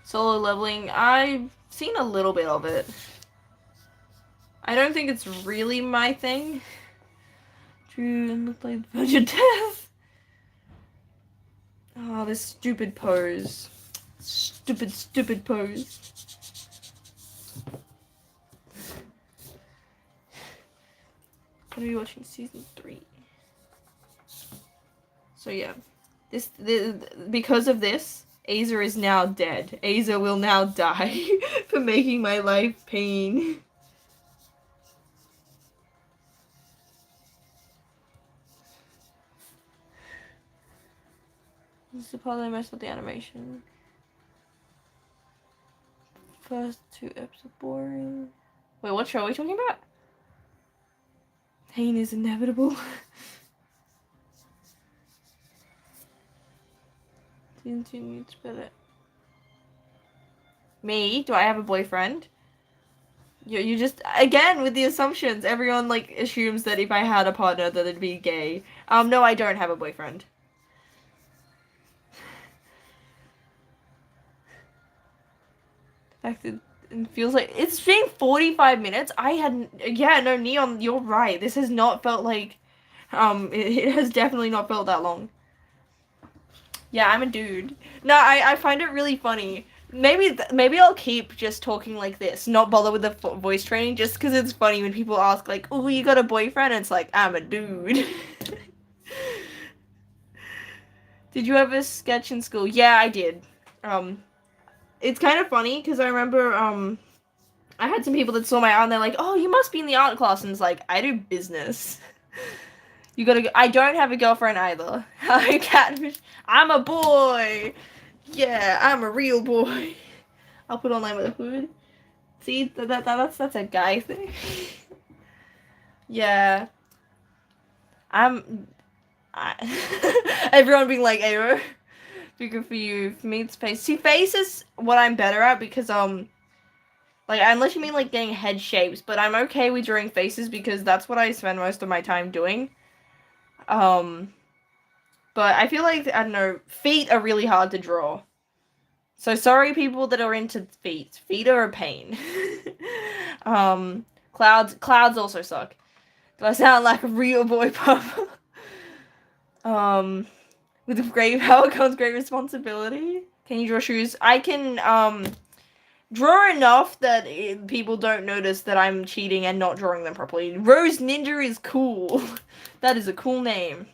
Solo leveling, I've seen a little bit of it. I don't think it's really my thing. True, and look like the Verge of Death. Oh, this stupid pose. Stupid pose. I'm gonna be watching season 3. So yeah, because of this, Aza is now dead. Aza will now die for making my life pain. This is the part that I messed with the animation. First 2 episodes boring. Wait, what show are we talking about? Pain is inevitable. Continue to spell it. Me? Do I have a boyfriend? You just, again, with the assumptions, everyone, like, assumes that if I had a partner that it'd be gay. No, I don't have a boyfriend. In fact, it feels like, it's been 45 minutes. Yeah, no, Neon, you're right. This has not felt like, it has definitely not felt that long. Yeah, I'm a dude. No, I find it really funny. Maybe I'll keep just talking like this, not bother with the voice training, just because it's funny when people ask like, "Oh, you got a boyfriend?" And it's like, I'm a dude. Did you ever sketch in school? Yeah, I did. It's kind of funny because I remember I had some people that saw my art and they're like, "Oh, you must be in the art class," and it's like, I do business. You gotta. I don't have a girlfriend either. I catfish. I'm a boy. Yeah, I'm a real boy. I'll put on like with a hood. See, that's a guy thing. Yeah. Everyone being like, "Ayo, be good for you." For me, it's face. See, face is what I'm better at because like unless you mean like getting head shapes, but I'm okay with drawing faces because that's what I spend most of my time doing. But I feel like, I don't know, feet are really hard to draw. So sorry people that are into feet. Feet are a pain. Clouds also suck. Do I sound like a real boy papa? With great power comes great responsibility. Can you draw shoes? I can, draw enough that people don't notice that I'm cheating and not drawing them properly. Rose Ninja is cool. That is a cool name.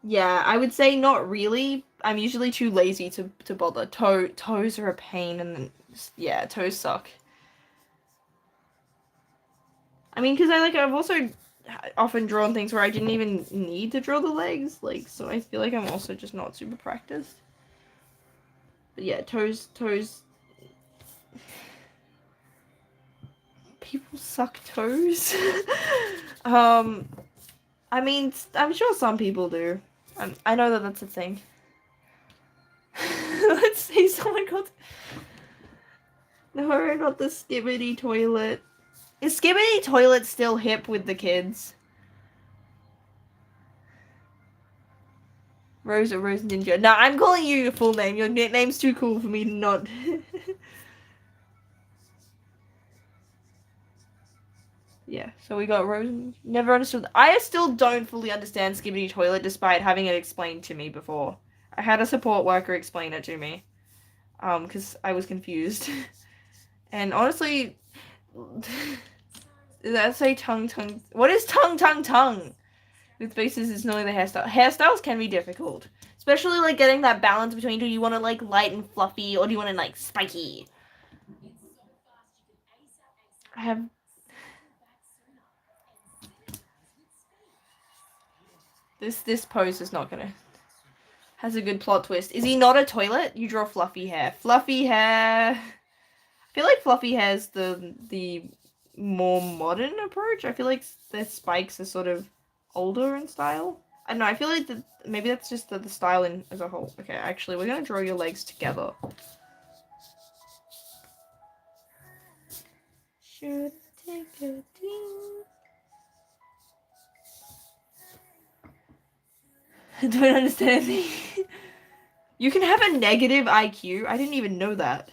Yeah, I would say not really. I'm usually too lazy to bother. Toes are a pain, and then, yeah, toes suck. I mean, because I've also often drawn things where I didn't even need to draw the legs, like, so I feel like I'm also just not super practiced. But yeah, toes. People suck toes. I mean, I'm sure some people do. I know that that's a thing. Let's see, someone called... No, not the Skibbity Toilet. Is Skibbity Toilet still hip with the kids? Rose Ninja. Nah, I'm calling you your full name. Your name's too cool for me to not... Yeah, so we got Rose. Never understood. I still don't fully understand Skibbity Toilet despite having it explained to me before. I had a support worker explain it to me. Because I was confused. And honestly, did that say tongue? What is tongue? With faces is normally the hairstyle. Hairstyles can be difficult. Especially, like, getting that balance between do you want to, like, light and fluffy or do you want to, like, spiky? I have... This pose is not gonna... Has a good plot twist. Is he not a toilet? You draw fluffy hair. Fluffy hair... I feel like fluffy hair is the more modern approach. I feel like their spikes are sort of older in style. I don't know, I feel like maybe that's just the style as a whole. Okay, actually, we're gonna draw your legs together. Should take a ding. I don't understand anything. You can have a negative IQ? I didn't even know that.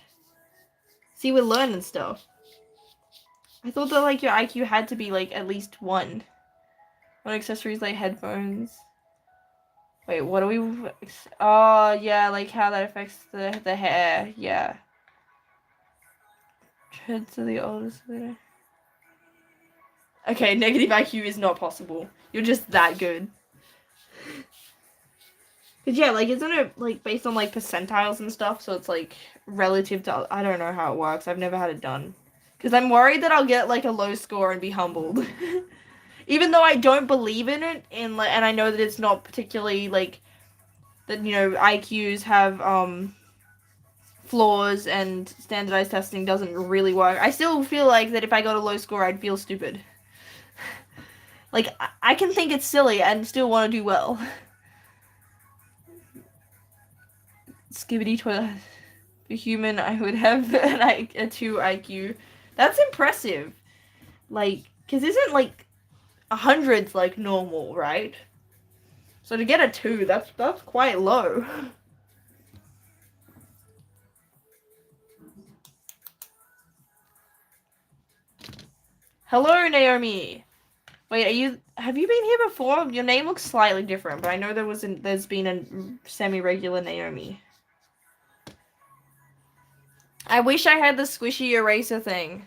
See, we're learning stuff. I thought that, like, your IQ had to be, like, at least 1. What accessories, like headphones? Wait, what do we... Oh, yeah, like how that affects the hair. Yeah. Tread to the oldest later. Okay, negative IQ is not possible. You're just that good. Cause yeah, like, isn't it, like, based on, like, percentiles and stuff? So it's, like, relative to... I don't know how it works. I've never had it done. Because I'm worried that I'll get, like, a low score and be humbled. Even though I don't believe in it, and I know that it's not particularly, like... That, you know, IQs have, flaws and standardized testing doesn't really work. I still feel like that if I got a low score, I'd feel stupid. Like, I can think it's silly and still want to do well. Skibbity toilet. For human, I would have a 2 IQ. That's impressive. Like, because isn't, like, 100's, like, normal, right? So to get a 2, that's quite low. Hello, Naomi. Wait, have you been here before? Your name looks slightly different, but I know there's been a semi-regular Naomi. I wish I had the squishy eraser thing.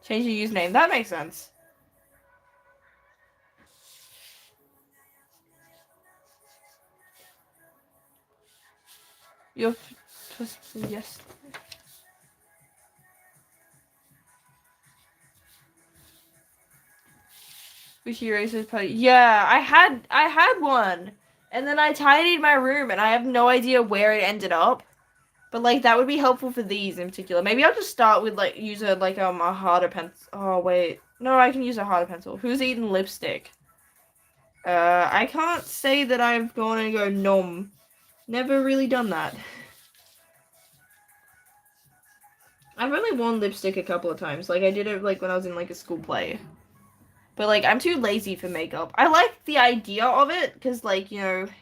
Change your username. That makes sense. You're yes. Squishy erasers party. Yeah, I had one, and then I tidied my room, and I have no idea where it ended up. But like that would be helpful for these in particular. Maybe I'll just start with like use a harder pencil. Oh wait, no, I can use a harder pencil. Who's eating lipstick? I can't say that I've gone and go nom. Never really done that. I've only worn lipstick a couple of times. Like I did it like when I was in like a school play. But like I'm too lazy for makeup. I like the idea of it because like it's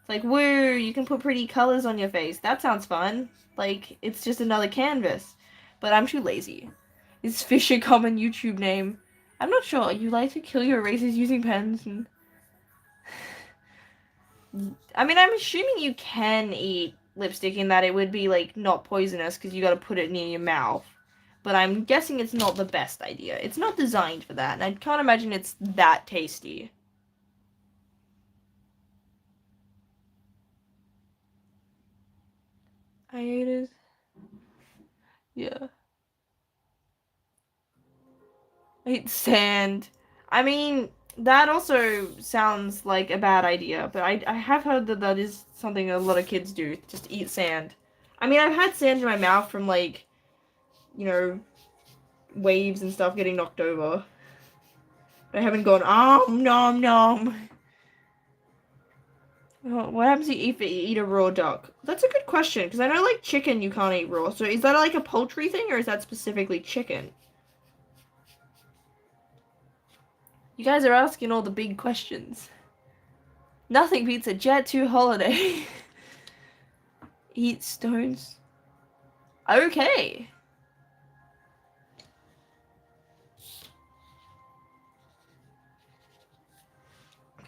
like woo, you can put pretty colors on your face. That sounds fun. Like it's just another canvas. But I'm too lazy. Is fish a common YouTube name? I'm not sure. You like to kill your erasers using pens and I mean, I'm assuming you can eat lipstick in that it would be like not poisonous because you got to put it near your mouth. But I'm guessing it's not the best idea. It's not designed for that, and I can't imagine it's that tasty. I ate it. Yeah. I ate sand. I mean, that also sounds like a bad idea, but I have heard that that is something a lot of kids do. Just eat sand. I mean, I've had sand in my mouth from like, waves and stuff getting knocked over. But I haven't gone, nom nom. What happens if you eat a raw duck? That's a good question, because I know like chicken you can't eat raw. So is that like a poultry thing, or is that specifically chicken? You guys are asking all the big questions. Nothing beats a Jet 2 holiday. Eat stones. Okay.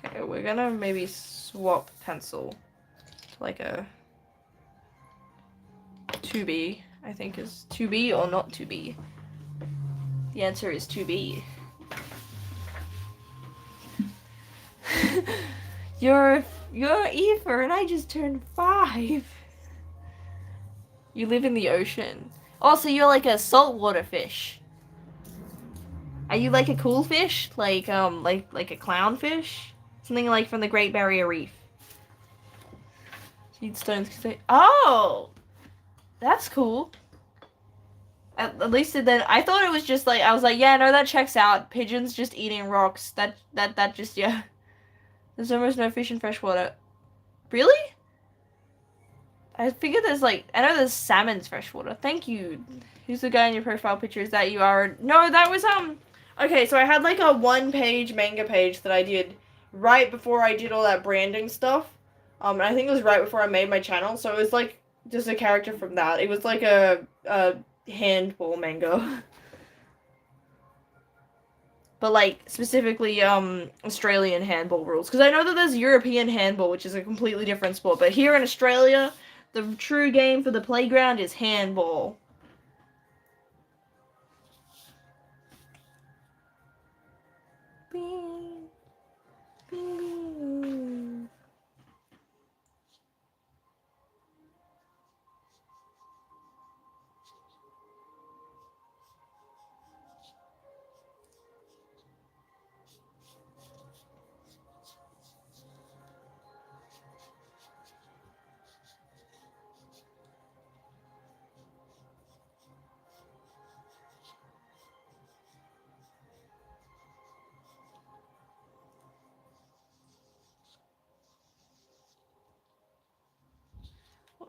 Okay, we're gonna maybe swap pencil to like a 2B, I think is 2B or not 2B. The answer is 2B. You're Aoife and I just turned 5. You live in the ocean. Oh, so you're like a saltwater fish. Are you like a cool fish? Like a clownfish? Something like from the Great Barrier Reef. Eat stones because they... Oh! That's cool. At least it then... I thought it was just like... I was like, yeah, no, that checks out. Pigeons just eating rocks. That just, yeah. There's almost no fish in freshwater. Really? I figured there's like... I know there's salmon's freshwater. Thank you. Who's the guy in your profile picture? Is that you are... No, that was, Okay, so I had like a 1-page manga page that I did right before I did all that branding stuff. And I think it was right before I made my channel, so it was like just a character from that. It was like a handball manga. But like specifically Australian handball rules. Because I know that there's European handball, which is a completely different sport. But here in Australia, the true game for the playground is handball.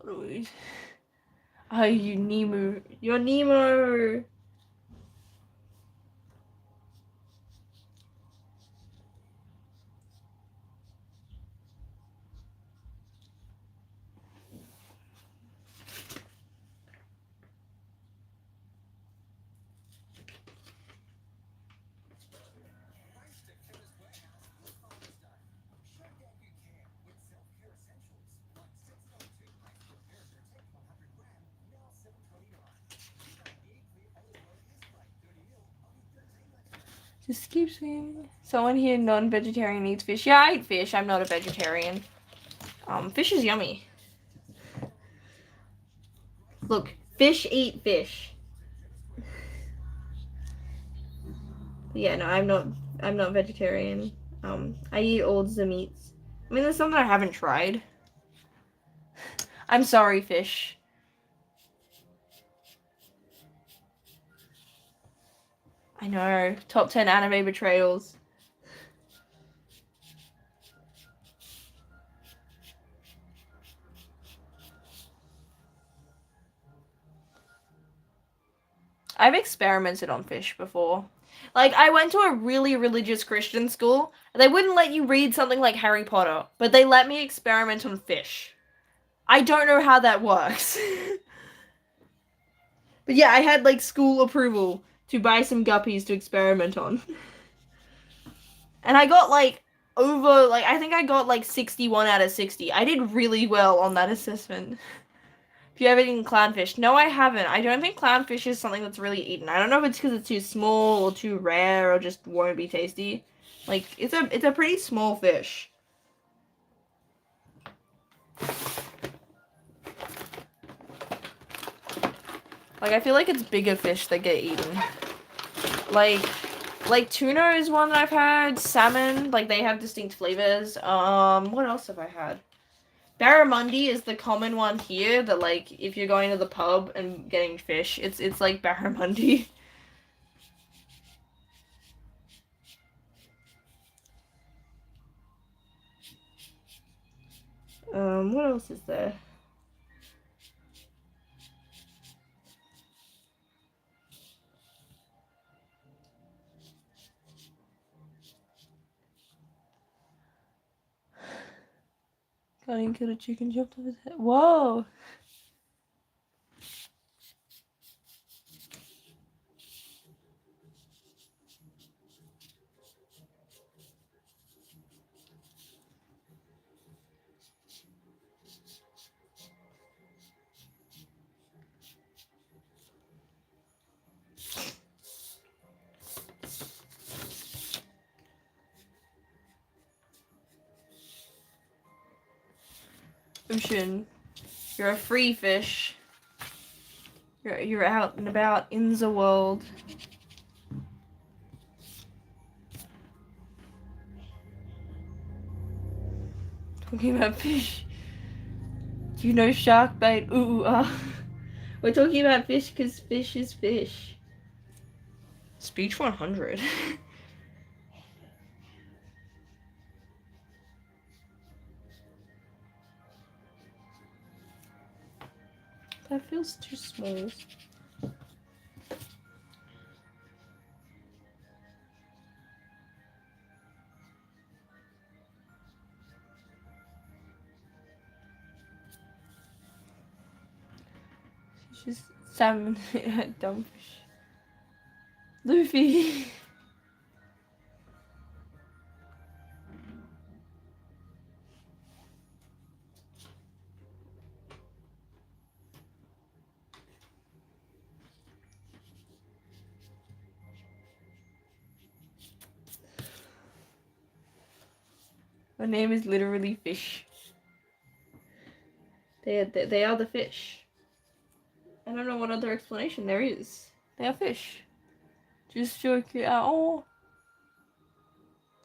Oh, you Nemo. You're Nemo. Just keep saying. Someone here non-vegetarian eats fish. Yeah, I eat fish. I'm not a vegetarian. Fish is yummy. Look, fish eat fish. Yeah, no, I'm not vegetarian. I eat all the meats. I mean, there's something I haven't tried. I'm sorry, fish. I know. Top 10 anime betrayals. I've experimented on fish before. Like, I went to a really religious Christian school. They wouldn't let you read something like Harry Potter, but they let me experiment on fish. I don't know how that works. But yeah, I had, like, school approval to buy some guppies to experiment on. And I got, like, I think I got, like, 61 out of 60. I did really well on that assessment. If you ever eaten clownfish. No, I haven't. I don't think clownfish is something that's really eaten. I don't know if it's because it's too small or too rare or just won't be tasty. Like, it's a pretty small fish. Like, I feel like it's bigger fish that get eaten. Like tuna is one that I've had. Salmon, like, they have distinct flavors. What else have I had? Barramundi is the common one here that, like, if you're going to the pub and getting fish, it's like barramundi. What else is there? Got him, killed a chicken, chopped off his head. Whoa! Ocean. You're a free fish. You're out and about in the world. Talking about fish. Do you know shark bait? Ooh, We're talking about fish because fish is fish. Speech 100. That feels too small. It's just salmon. Dumb fish. Luffy. My name is literally fish. They are the fish. I don't know what other explanation there is. They are fish. Just joke it out. Oh.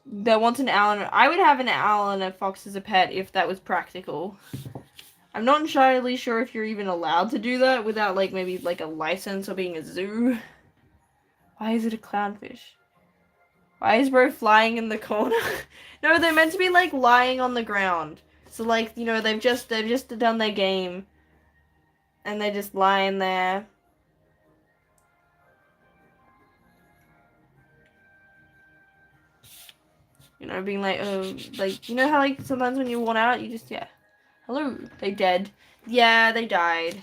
That wants an owl. I would have an owl and a fox as a pet if that was practical. I'm not entirely sure if you're even allowed to do that without, like, maybe, like, a license or being a zoo. Why is it a clownfish? Why is bro flying in the corner? No, they're meant to be, like, lying on the ground. So, like, you know, they've just done their game. And they're just lying there. You know, being like, oh, like, you know how, like, sometimes when you're worn out, you just, yeah. Hello, they dead. Yeah, they died.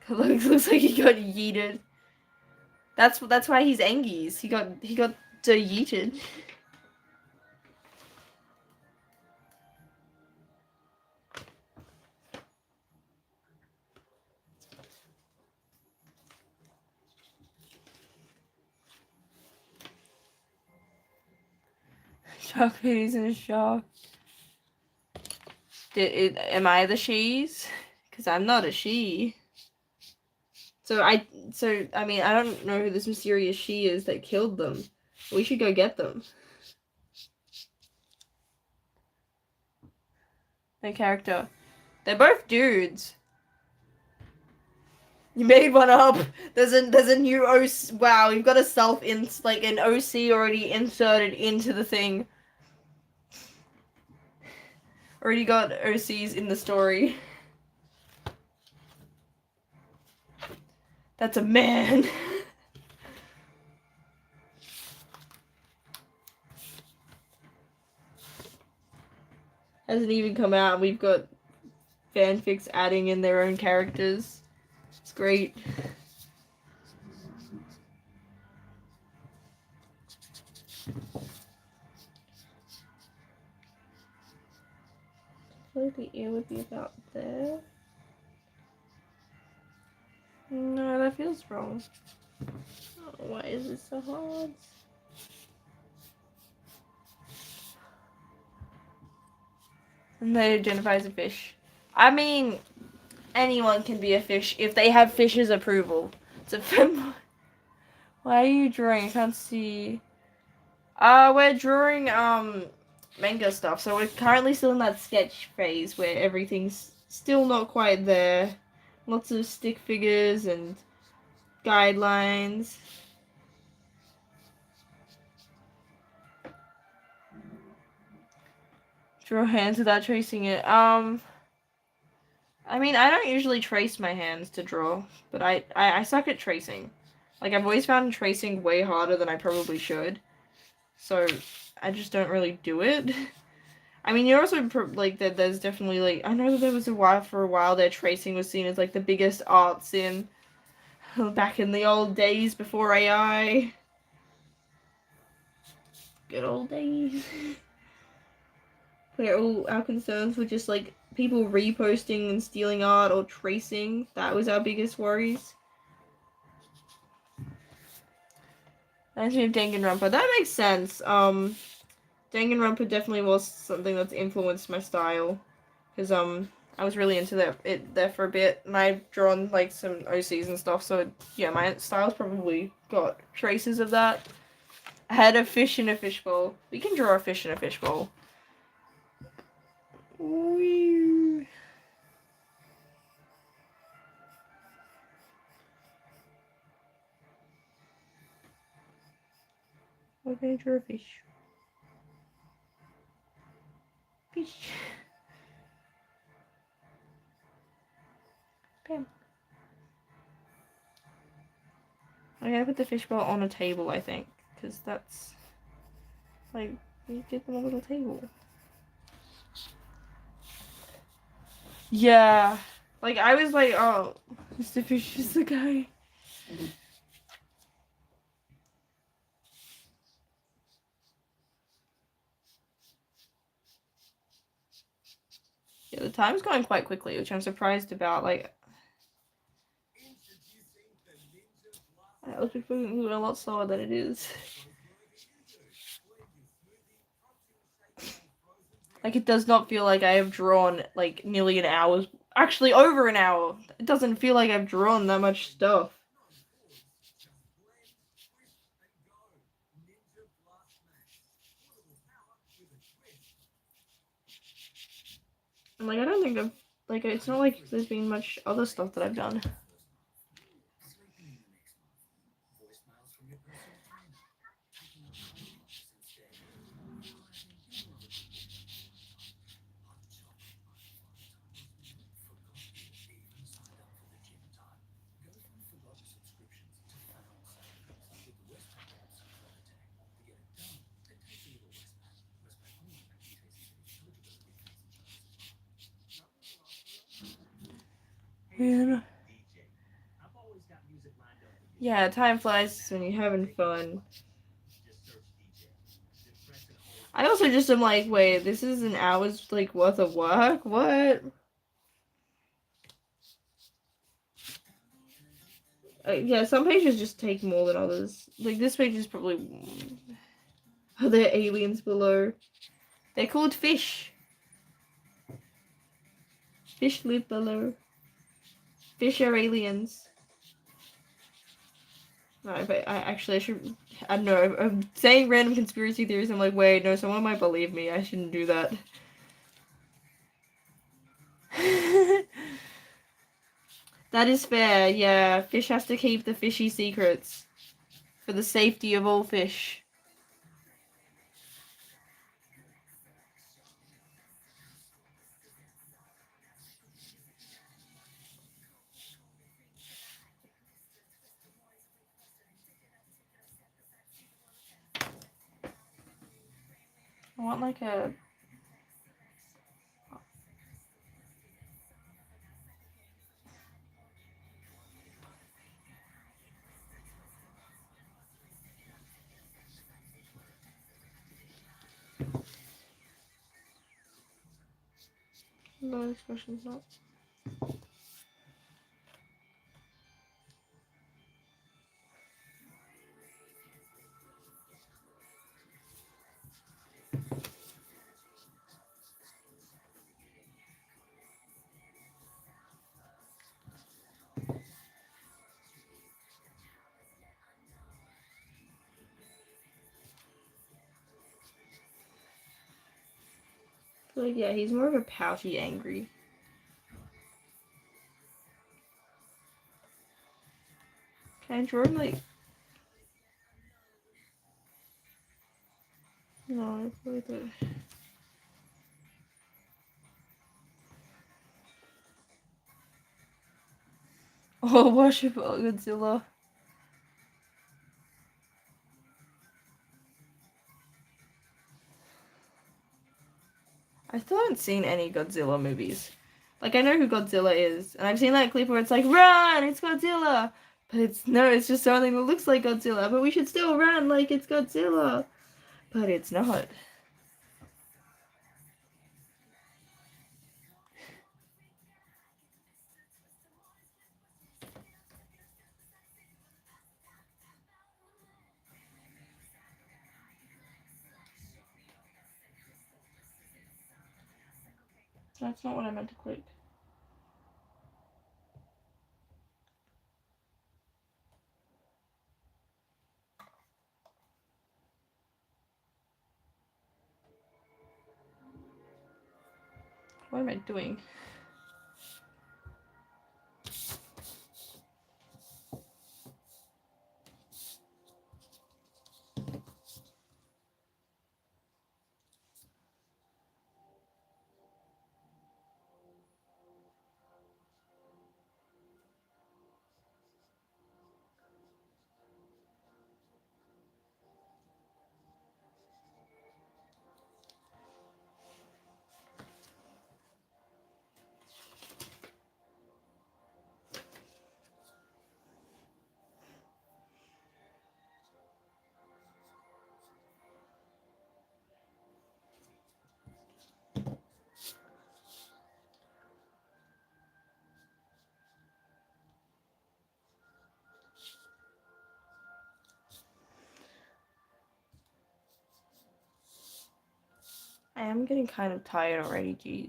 Looks like he got yeeted. That's why he's Angies. He got yeeted. Shark babies in a shark. Am I the she's? Because I'm not a she. So I mean, I don't know who this mysterious she is that killed them. We should go get them. No character. They're both dudes. You made one up. There's a new OC. Wow, you've got a like an OC already inserted into the thing. Already got OCs in the story. That's a man. Hasn't even come out. We've got fanfics adding in their own characters. It's great. I feel like the ear would be about there. No, that feels wrong. Oh, why is it so hard? And they identify as a fish. I mean, anyone can be a fish if they have fish's approval. It's a femboy. Why are you drawing? I can't see. We're drawing manga stuff. So we're currently still in that sketch phase where everything's still not quite there. Lots of stick figures and guidelines. Draw hands without tracing it. I mean, I don't usually trace my hands to draw, but I suck at tracing. Like, I've always found tracing way harder than I probably should. So, I just don't really do it. I mean, you're also, like, there's definitely, like, I know that there was for a while there, tracing was seen as, like, the biggest arts in, back in the old days before AI. Good old days. Where all our concerns were just, like, people reposting and stealing art or tracing. That was our biggest worries. Reminds me of Danganronpa. That makes sense. Danganronpa definitely was something that's influenced my style. Because, I was really into it there for a bit. And I've drawn, like, some OCs and stuff. So, yeah, my style's probably got traces of that. I had a fish in a fishbowl. We can draw a fish in a fishbowl. Wee. We're gonna draw a fish. Fish. Bam. I gotta put the fishbowl on a table, I think, because that's like you give them a little table. Yeah, like I was like, oh, Mr. Fish is the guy. Yeah, the time's going quite quickly, which I'm surprised about. Like, I was moving a lot slower than it is. Like, it does not feel like I have drawn, like, nearly an hour's... Actually, over an hour. It doesn't feel like I've drawn that much stuff. And, like, I don't think I've... Like, it's not like there's been much other stuff that I've done. Yeah. DJ. I've always got music lined up for you. Yeah, time flies when you're having fun. Just search DJ. Then press and hold. I also just am like, wait, this is an hour's like worth of work? What? Yeah, some pages just take more than others. Like this page is probably. Are there aliens below? They're called fish. Fish live below. Fish are aliens. No, but I should. I don't know. I'm saying random conspiracy theories. I'm like, wait, no, someone might believe me. I shouldn't do that. That is fair. Yeah, fish has to keep the fishy secrets for the safety of all fish. I want like a. No, this question's not. Like, yeah, he's more of a pouty, angry. Can I draw him like? No, I probably don't. Oh, worship Godzilla. I still haven't seen any Godzilla movies. Like, I know who Godzilla is, and I've seen that clip where it's like, run, it's Godzilla! But it's just something that looks like Godzilla, but we should still run like it's Godzilla! But it's not. That's not what I meant to click. What am I doing? I am getting kind of tired already, geez.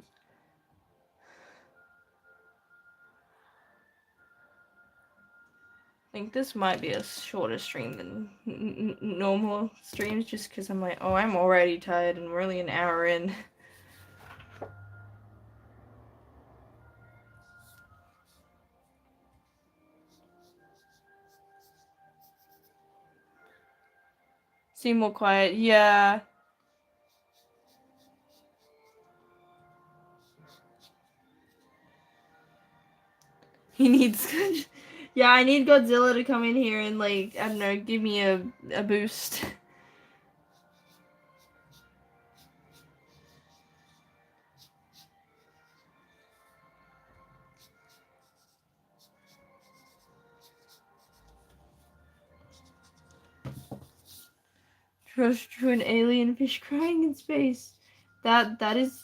I think this might be a shorter stream than normal streams, just because I'm like, oh, I'm already tired and we're only an hour in. Seem more quiet, yeah. He needs. Yeah, I need Godzilla to come in here and, like, I don't know, give me a boost. Trust to an alien fish crying in space. That is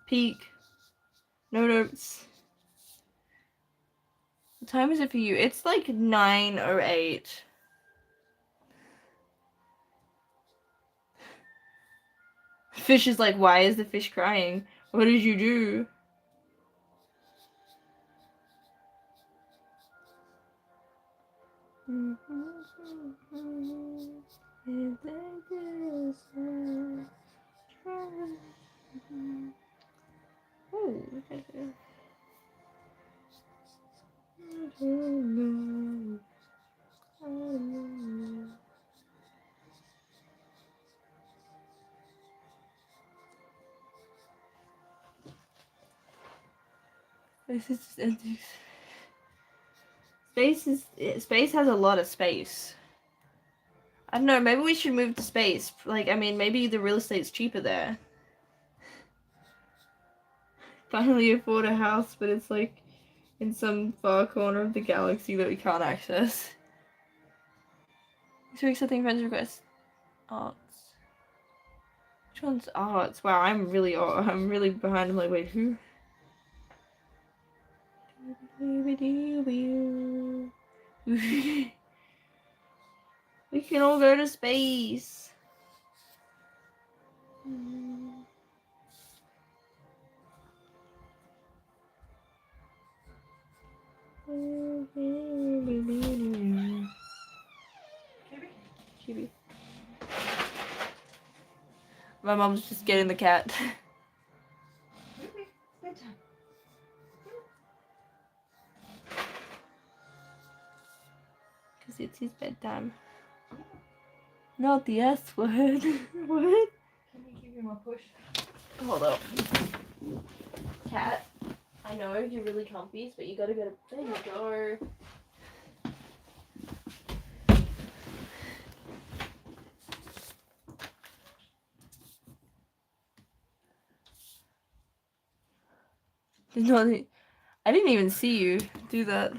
peak. No notes. What time is it for you? It's like 9:08. Fish is like, why is the fish crying? What did you do? Space has a lot of space. I don't know, maybe we should move to space. Like, I mean, maybe the real estate's cheaper there. Finally afford a house, but it's like in some far corner of the galaxy that we can't access. So accepting friends requests. Arts. Which one's arts? Wow, I'm really behind. I'm like, wait, who? We can all go to space. Chibi. My mom's just getting the cat. Because it's his bedtime. Not the S word. What? Can you give him a push? Hold up. Cat, I know you're really comfy, but you gotta go to. There you go. No, I didn't even see you do that.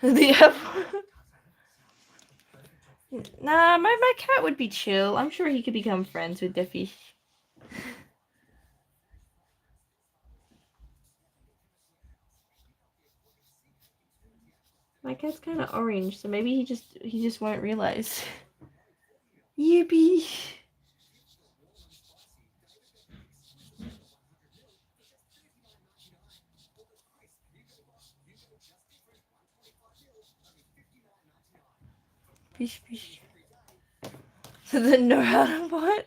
The F. Nah, my cat would be chill. I'm sure he could become friends with the fish. My cat's kind of orange, so maybe he just won't realize. Yippee! Fish, fish. So then know how to what?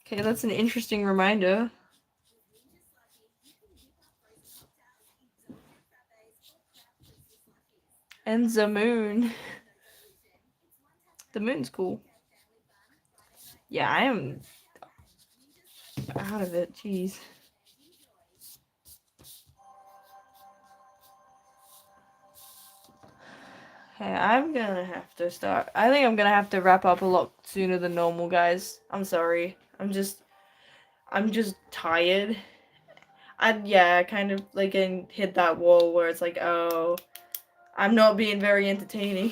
Okay, that's an interesting reminder. And the moon. The moon's cool. Yeah, I am out of it. Jeez. Okay, I'm gonna have to start. I think I'm gonna have to wrap up a lot sooner than normal, guys. I'm sorry. I'm just tired. I kind of like hit that wall where it's like, oh, I'm not being very entertaining.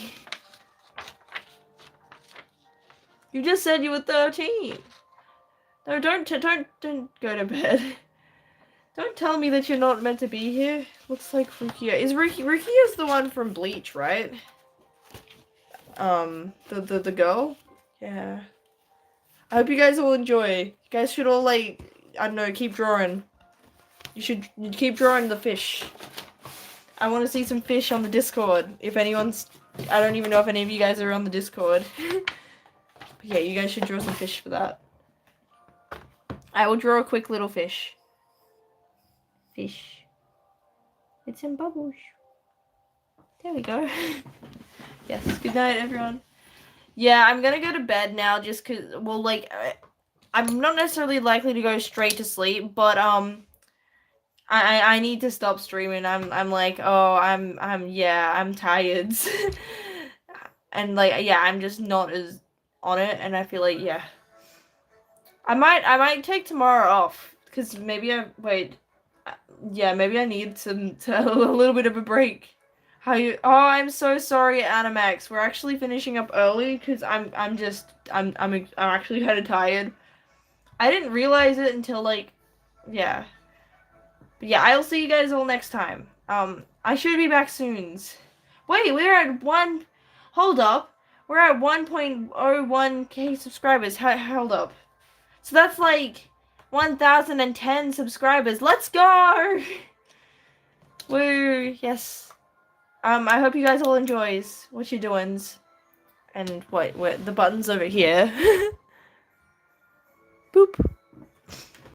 You just said you were 13. No, don't go to bed. Don't tell me that you're not meant to be here. Looks like Rukia. Is Rukia's the one from Bleach, right? The girl? Yeah. I hope you guys all enjoy. You guys should all, like, I don't know, keep drawing. You should keep drawing the fish. I want to see some fish on the Discord. If anyone's... I don't even know if any of you guys are on the Discord. But yeah, you guys should draw some fish for that. I will draw a quick little fish. Fish. It's in bubbles. There we go. Yes, good night, everyone. Yeah, I'm gonna go to bed now just because, well, like, I'm not necessarily likely to go straight to sleep, but, I need to stop streaming. I'm like, oh, I'm tired. And, like, yeah, I'm just not as on it, and I feel like, yeah. I might take tomorrow off, because maybe wait. Yeah, maybe I need a little bit of a break. How you? Oh, I'm so sorry, Animax. We're actually finishing up early because I'm actually kind of tired. I didn't realize it until like, yeah. But yeah, I'll see you guys all next time. I should be back soon. Wait, we're at one. Hold up, we're at 1.01k subscribers. Hold up. So that's like 1,010 subscribers. Let's go! Woo! Yes. I hope you guys all enjoys what you're doing. And wait, the button's over here.